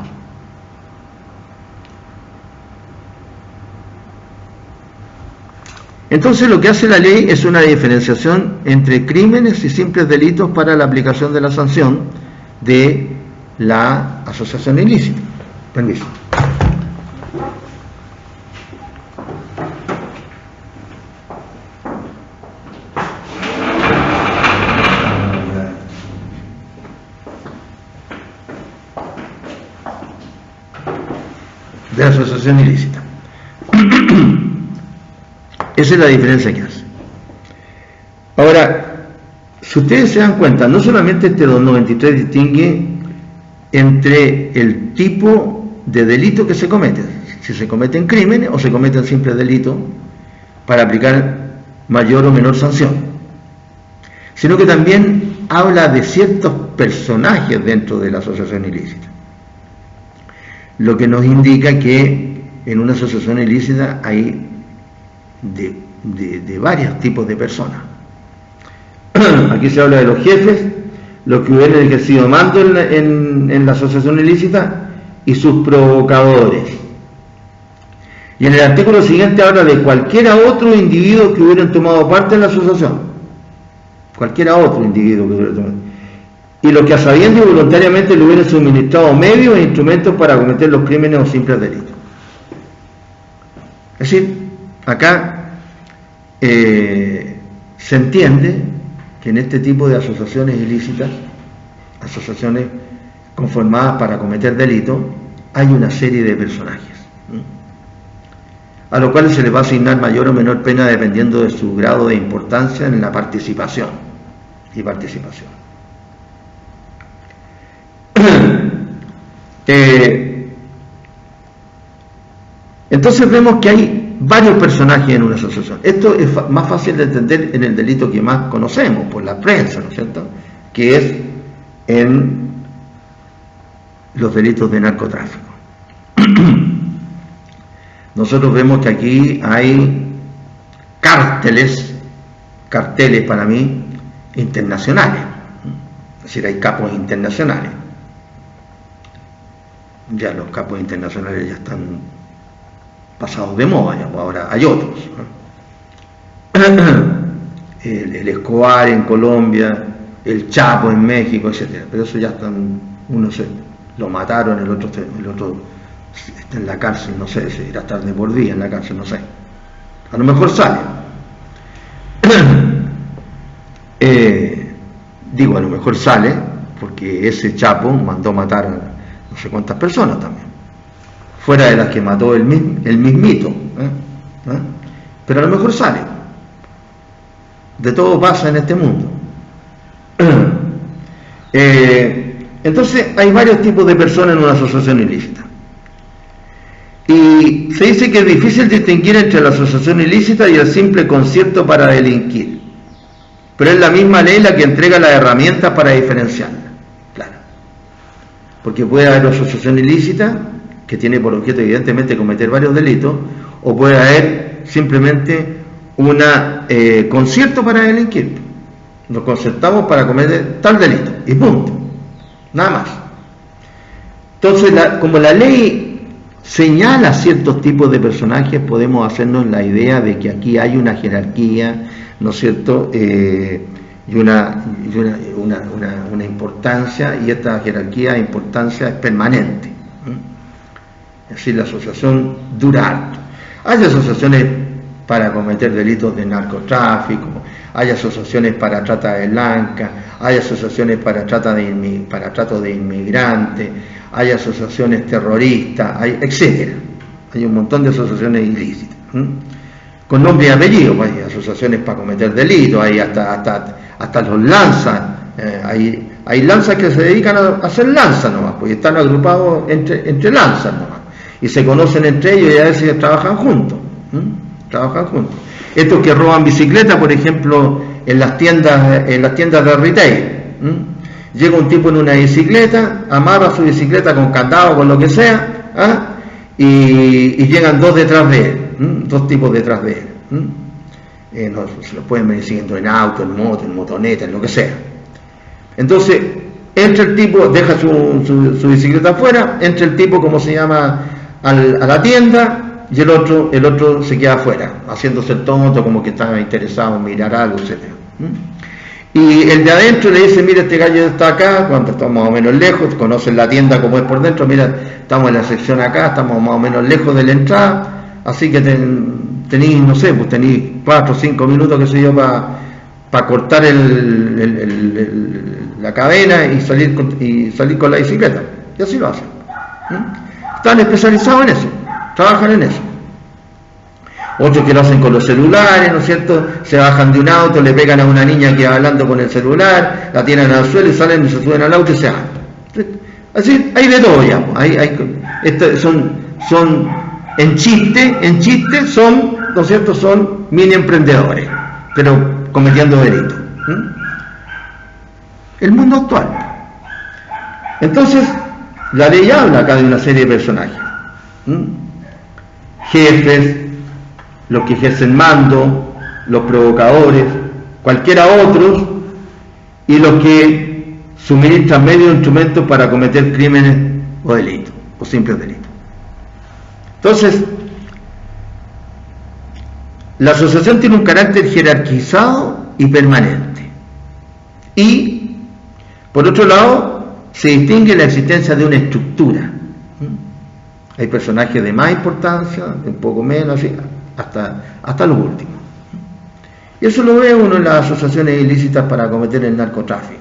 Entonces, lo que hace la ley es una diferenciación entre crímenes y simples delitos para la aplicación de la sanción de la asociación ilícita. Permiso. De la asociación ilícita. Esa es la diferencia que hace. Ahora, si ustedes se dan cuenta, no solamente este 293 distingue entre el tipo de delito que se comete, si se cometen crímenes o se cometen simples delitos, para aplicar mayor o menor sanción, sino que también habla de ciertos personajes dentro de la asociación ilícita, lo que nos indica que en una asociación ilícita hay de varios tipos de personas. Aquí se habla de los jefes, los que hubieran ejercido mando en la asociación ilícita y sus provocadores. Y en el artículo siguiente habla de cualquiera otro individuo que hubieran tomado parte en la asociación. Cualquiera otro individuo que hubiera tomado. Y los que a sabiendas y voluntariamente le hubieran suministrado medios e instrumentos para cometer los crímenes o simples delitos. Es decir, acá se entiende que en este tipo de asociaciones ilícitas, asociaciones conformadas para cometer delitos, hay una serie de personajes, a los cuales se les va a asignar mayor o menor pena dependiendo de su grado de importancia en la participación. Entonces vemos que hay varios personajes en una asociación. Esto es más fácil de entender en el delito que más conocemos, por la prensa, ¿no es cierto?, que es en los delitos de narcotráfico. Nosotros vemos que aquí hay carteles para mí, internacionales, es decir, hay capos internacionales. Ya los capos internacionales ya están pasados de moda, ya, ahora hay otros, ¿no? El Escobar en Colombia, el Chapo en México, etcétera. Pero eso ya están, uno lo mataron, el otro está en la cárcel, no sé, se irá a estar de por vida en la cárcel, no sé. A lo mejor sale. Digo, a lo mejor sale, porque ese Chapo mandó matar a no sé cuántas personas también, fuera de las que mató el mismito, pero a lo mejor sale. De todo pasa en este mundo. Entonces hay varios tipos de personas en una asociación ilícita, y se dice que es difícil distinguir entre la asociación ilícita y el simple concierto para delinquir, pero es la misma ley la que entrega las herramientas para diferenciarla, claro, porque puede haber una asociación ilícita que tiene por objeto evidentemente cometer varios delitos, o puede haber simplemente un concierto para delinquir. Nos concertamos para cometer tal delito y punto, nada más. Entonces, como la ley señala ciertos tipos de personajes, podemos hacernos la idea de que aquí hay una jerarquía, ¿no es cierto?, y una importancia, y esta jerarquía e importancia es permanente. Es decir, la asociación dura harto. Hay asociaciones para cometer delitos de narcotráfico, hay asociaciones para trata de blancas, hay asociaciones para trato de inmigrantes, hay asociaciones terroristas, etcétera. Hay un montón de asociaciones ilícitas, con nombre y apellido. Hay asociaciones para cometer delitos, hay hasta los lanzas, hay lanzas que se dedican a hacer lanzas nomás, porque están agrupados entre lanzas nomás, y se conocen entre ellos y a veces trabajan juntos. Estos que roban bicicletas, por ejemplo, en las tiendas de retail. Llega un tipo en una bicicleta, amarra su bicicleta con candado, con lo que sea, y llegan dos detrás de él, dos tipos detrás de él. Se lo pueden venir siguiendo en auto, en moto, en motoneta, en lo que sea. Entonces, entra el tipo, deja su bicicleta afuera, entra el tipo, ¿cómo se llama?, a la tienda, y el otro se queda afuera, haciéndose el tonto, como que está interesado en mirar algo, etc. Y el de adentro le dice: mira, este gallo está acá, cuando estamos más o menos lejos, conocen la tienda como es por dentro, mira, estamos en la sección acá, estamos más o menos lejos de la entrada, así que tenéis, no sé, pues tenéis 4 o 5 minutos, qué sé yo, para cortar la cadena y salir con la bicicleta. Y así lo hacen. Están especializados en eso, trabajan en eso. Otros que lo hacen con los celulares, ¿no es cierto? Se bajan de un auto, le pegan a una niña que va hablando con el celular, la tiran al suelo y salen y se suben al auto y se van. Así, hay de todo ya. Son en chiste son, ¿no es cierto?, son mini emprendedores, pero cometiendo delitos. El mundo actual. Entonces, la ley habla acá de una serie de personajes. Jefes, los que ejercen mando, los provocadores, cualquiera otros, y los que suministran medios e instrumentos para cometer crímenes o delitos, o simples delitos. Entonces, la asociación tiene un carácter jerarquizado y permanente. Y, por otro lado, se distingue la existencia de una estructura. Hay personajes de más importancia, de un poco menos, así, hasta los últimos. Y eso lo ve uno en las asociaciones ilícitas para cometer el narcotráfico.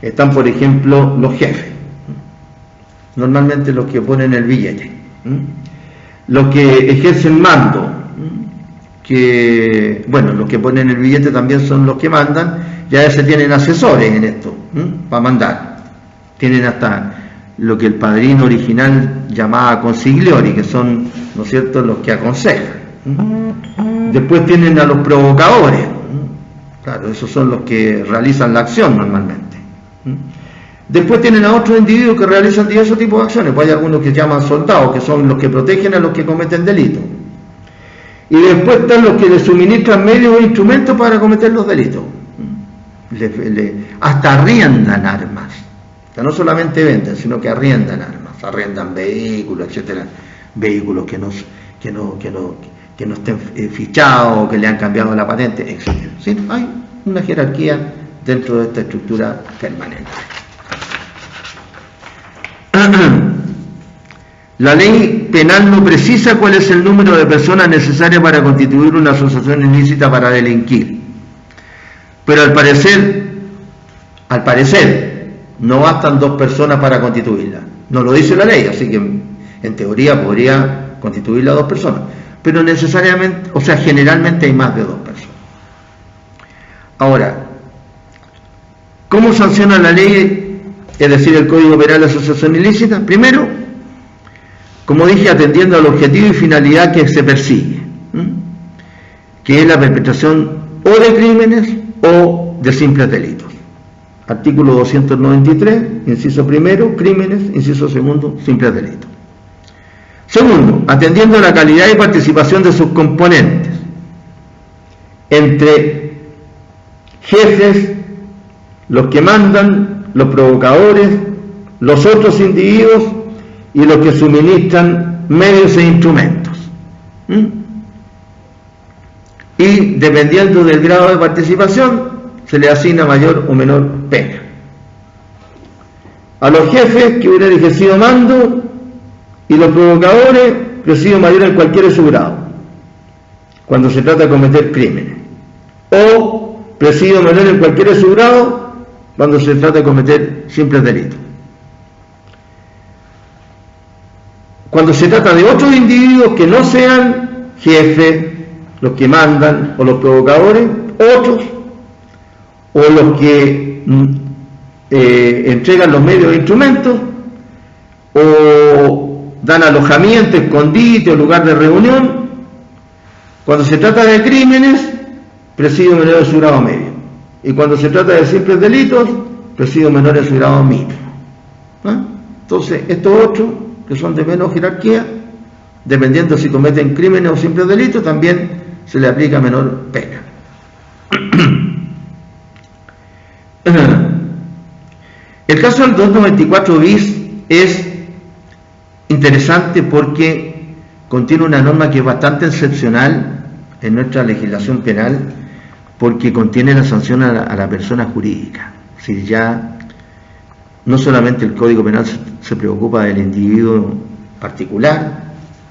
Están, por ejemplo, los jefes, normalmente los que ponen el billete, los que ejercen mando, los que ponen el billete también son los que mandan, y a veces tienen asesores en esto, para mandar. Tienen hasta lo que el padrino original llamaba consigliori, que son, ¿no es cierto?, los que aconsejan. Después tienen a los provocadores, claro, esos son los que realizan la acción normalmente. Después tienen a otros individuos que realizan diversos tipos de acciones, pues hay algunos que llaman soldados, que son los que protegen a los que cometen delitos. Y después están los que les suministran medios e instrumentos para cometer los delitos. Hasta arriendan armas. O sea, no solamente venden, sino que arriendan armas, arriendan vehículos, etcétera, vehículos que no estén fichados, que le han cambiado la patente, etcétera. ¿Sí? Hay una jerarquía dentro de esta estructura permanente. La ley penal no precisa cuál es el número de personas necesarias para constituir una asociación ilícita para delinquir, pero al parecer no bastan 2 personas para constituirla. No lo dice la ley, así que en teoría podría constituirla 2 personas, pero necesariamente, o sea, generalmente hay más de 2 personas. Ahora, ¿cómo sanciona la ley, es decir, el Código Penal de asociación ilícita? Primero, como dije, atendiendo al objetivo y finalidad que se persigue, que es la perpetración o de crímenes o de simples delitos. Artículo 293, inciso primero, crímenes, inciso segundo, simples delitos. Segundo, atendiendo a la calidad y participación de sus componentes, entre jefes, los que mandan, los provocadores, los otros individuos y los que suministran medios e instrumentos. Y dependiendo del grado de participación, se le asigna mayor o menor pena. A los jefes que hubieran ejercido mando y los provocadores, presidio mayor en cualquiera de su grado, cuando se trata de cometer crímenes, o presidio menor en cualquiera de su grado, cuando se trata de cometer simples delitos. Cuando se trata de otros individuos que no sean jefes, los que mandan, o los provocadores, otros, o los que entregan los medios e instrumentos, o dan alojamiento, escondite o lugar de reunión. Cuando se trata de crímenes, presidio menor de su grado medio, y cuando se trata de simples delitos, presidio menor de su grado mínimo. Entonces, estos otros, que son de menos jerarquía, dependiendo si cometen crímenes o simples delitos, también se le aplica menor pena. El caso del 294 bis es interesante porque contiene una norma que es bastante excepcional en nuestra legislación penal, porque contiene la sanción a la persona jurídica. Es decir, ya no solamente el Código Penal se preocupa del individuo particular,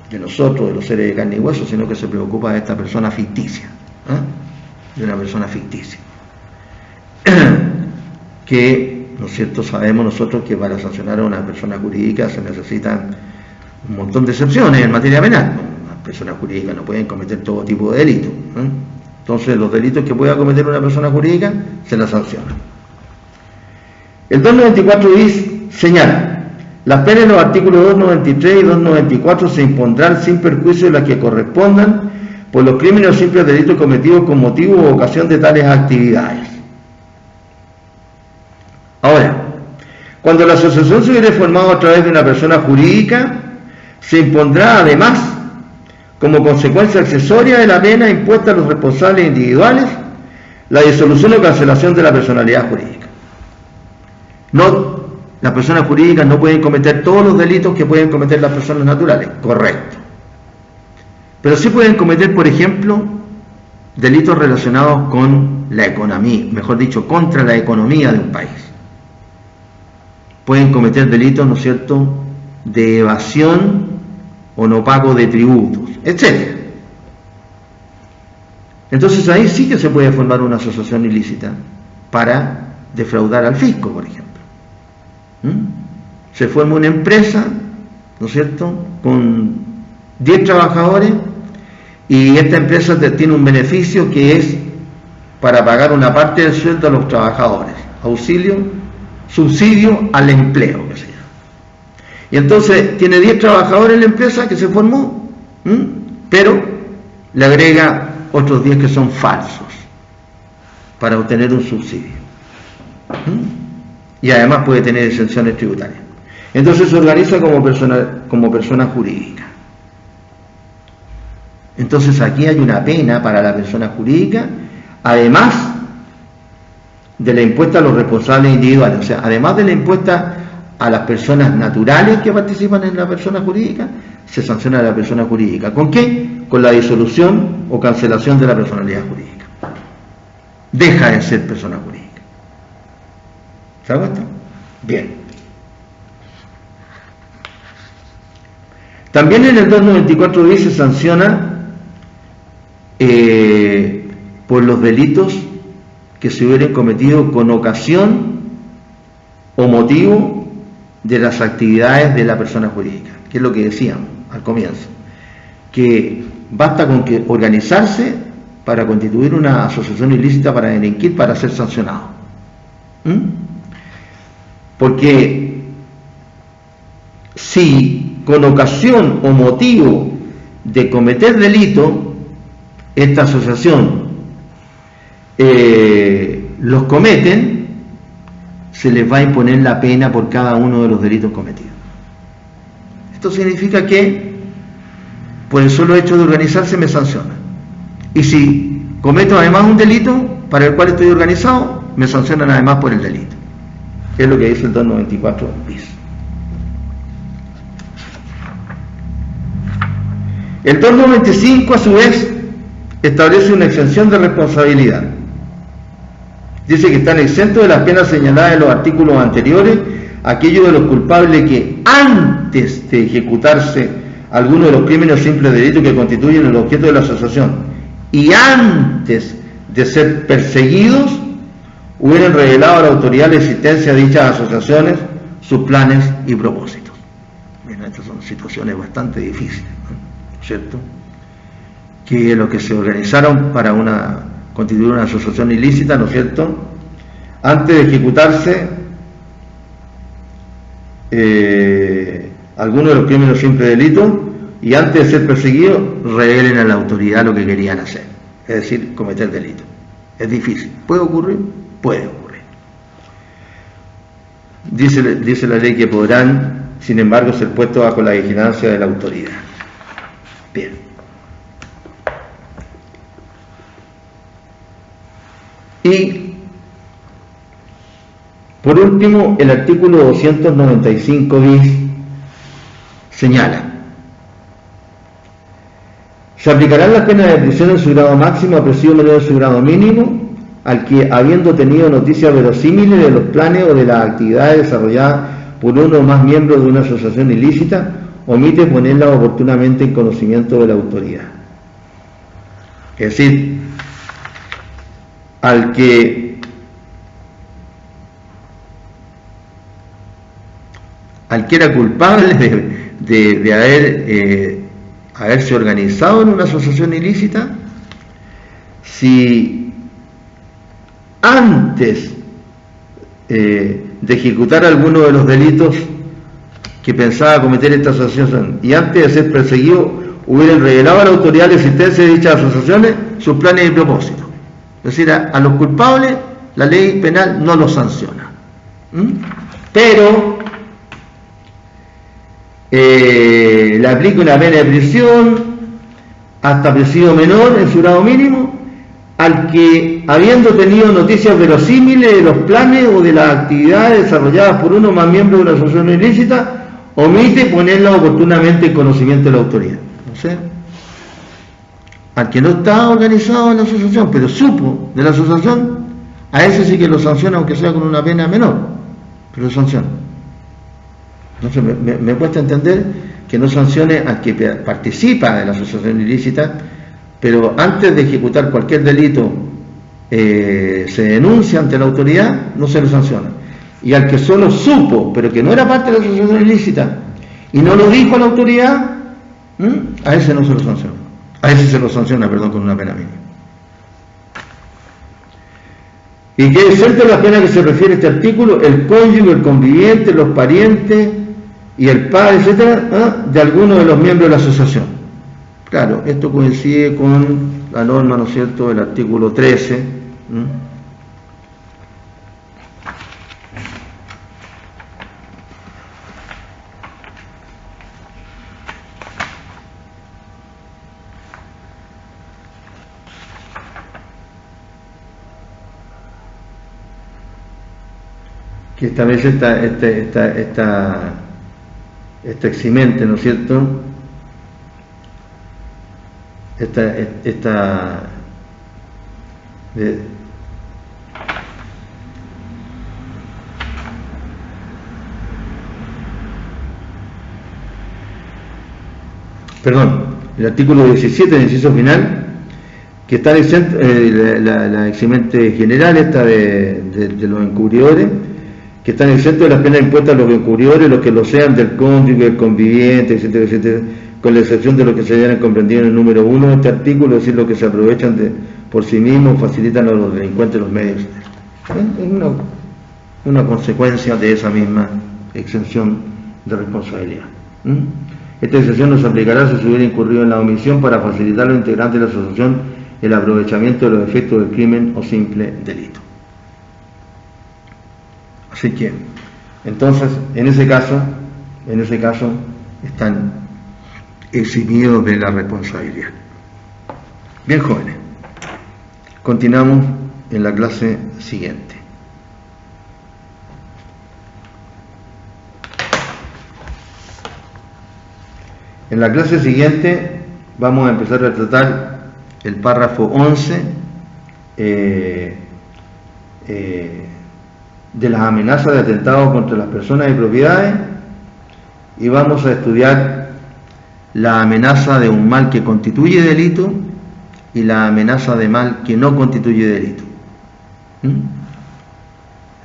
de nosotros, de los seres de carne y hueso, sino que se preocupa de esta persona ficticia, de una persona ficticia, que, ¿no es cierto?, sabemos nosotros que para sancionar a una persona jurídica se necesitan un montón de excepciones en materia penal. Las personas jurídicas no pueden cometer todo tipo de delitos, entonces los delitos que pueda cometer una persona jurídica se la sancionan. El 294 bis señala: las penas en los artículos 293 y 294 se impondrán sin perjuicio de las que correspondan por los crímenes o simples delitos cometidos con motivo o ocasión de tales actividades. Ahora, cuando la asociación se hubiere formado a través de una persona jurídica, se impondrá además, como consecuencia accesoria de la pena impuesta a los responsables individuales, la disolución o cancelación de la personalidad jurídica. Las personas jurídicas no pueden cometer todos los delitos que pueden cometer las personas naturales, correcto. Pero sí pueden cometer, por ejemplo, delitos relacionados con la economía, mejor dicho, contra la economía de un país. Pueden cometer delitos, ¿no es cierto?, de evasión o no pago de tributos, etc. Entonces ahí sí que se puede formar una asociación ilícita para defraudar al fisco, por ejemplo. Se forma una empresa, ¿no es cierto?, con 10 trabajadores, y esta empresa tiene un beneficio que es para pagar una parte del sueldo a los trabajadores, subsidio al empleo, que se llama. Y entonces tiene 10 trabajadores en la empresa que se formó, pero le agrega otros 10 que son falsos para obtener un subsidio. Y además puede tener exenciones tributarias. Entonces se organiza como persona jurídica. Entonces aquí hay una pena para la persona jurídica, además de la impuesta a los responsables individuales. O sea, además de la impuesta a las personas naturales que participan en la persona jurídica, se sanciona a la persona jurídica. ¿Con qué? Con la disolución o cancelación de la personalidad jurídica. Deja de ser persona jurídica. ¿Se da cuenta? Bien. También en el 294 bis se sanciona por los delitos que se hubieran cometido con ocasión o motivo de las actividades de la persona jurídica, que es lo que decíamos al comienzo, que basta con que organizarse para constituir una asociación ilícita para delinquir, para ser sancionado. Porque si con ocasión o motivo de cometer delito esta asociación los cometen, se les va a imponer la pena por cada uno de los delitos cometidos. Esto significa que por el solo hecho de organizarse me sanciona, y si cometo además un delito para el cual estoy organizado, me sancionan además por el delito. Es lo que dice el 294 bis. El 295, a su vez, establece una exención de responsabilidad. Dice que están exentos de las penas señaladas en los artículos anteriores aquellos de los culpables que antes de ejecutarse alguno de los crímenes o simples delitos que constituyen el objeto de la asociación y antes de ser perseguidos hubieran revelado a la autoridad la existencia de dichas asociaciones, sus planes y propósitos. Bueno, estas son situaciones bastante difíciles, ¿no? ¿Cierto? Que los que se organizaron para constituir una asociación ilícita, ¿no es cierto?, antes de ejecutarse algunos de los crímenes o simples delitos y antes de ser perseguidos revelen a la autoridad lo que querían hacer, es decir, cometer delito. Es difícil. ¿Puede ocurrir? Puede ocurrir. Dice la ley que podrán, sin embargo, ser puestos bajo la vigilancia de la autoridad. Bien. Y por último, el artículo 295 bis señala: se aplicarán las penas de prisión en su grado máximo a presidio menor en su grado mínimo al que, habiendo tenido noticias verosímiles de los planes o de las actividades desarrolladas por uno o más miembros de una asociación ilícita, omite ponerlas oportunamente en conocimiento de la autoridad. Es decir, al que era culpable de haberse organizado en una asociación ilícita, si antes de ejecutar alguno de los delitos que pensaba cometer esta asociación y antes de ser perseguido hubieran revelado a la autoridad la existencia de dichas asociaciones, sus planes y propósitos. Es decir, a los culpables la ley penal no los sanciona. Pero le aplica una pena de prisión hasta presidio menor en su grado mínimo al que, habiendo tenido noticias verosímiles de los planes o de las actividades desarrolladas por uno o más miembros de una asociación ilícita, omite ponerla oportunamente en conocimiento de la autoridad. ¿No sé? Al que no está organizado en la asociación, pero supo de la asociación, a ese sí que lo sanciona, aunque sea con una pena menor, pero lo sanciona. Entonces me cuesta entender que no sancione al que participa de la asociación ilícita, pero antes de ejecutar cualquier delito se denuncia ante la autoridad, no se lo sanciona. Y al que solo supo, pero que no era parte de la asociación ilícita, y no lo dijo a la autoridad, a ese no se lo sanciona. A ese se lo sanciona, con una pena mínima. ¿Y qué exento de la pena que se refiere a este artículo? El cónyuge, el conviviente, los parientes y el padre, etcétera, de alguno de los miembros de la asociación. Claro, esto coincide con la norma, ¿no es cierto?, del artículo 13. Que establece esta eximente, ¿no es cierto?, el artículo 17, el inciso final, que está la eximente general esta de los encubridores, que están exentos de las penas impuestas a los encubridores, los que lo sean del cónyuge, el conviviente, etcétera, etcétera, con la excepción de los que se hayan comprendido en el número 1 de este artículo, es decir, los que se aprovechan por sí mismos, facilitan a los delincuentes los medios. Es una consecuencia de esa misma exención de responsabilidad. Esta exención no se aplicará si se hubiera incurrido en la omisión para facilitar a los integrantes de la asociación el aprovechamiento de los efectos del crimen o simple delito. Así que, entonces, en ese caso, están eximidos de la responsabilidad. Bien, jóvenes, continuamos en la clase siguiente. En la clase siguiente vamos a empezar a tratar el párrafo 11 de las amenazas de atentado contra las personas y propiedades, y vamos a estudiar la amenaza de un mal que constituye delito y la amenaza de mal que no constituye delito.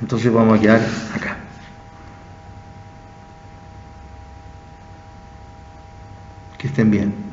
Entonces vamos a quedar acá. Que estén bien.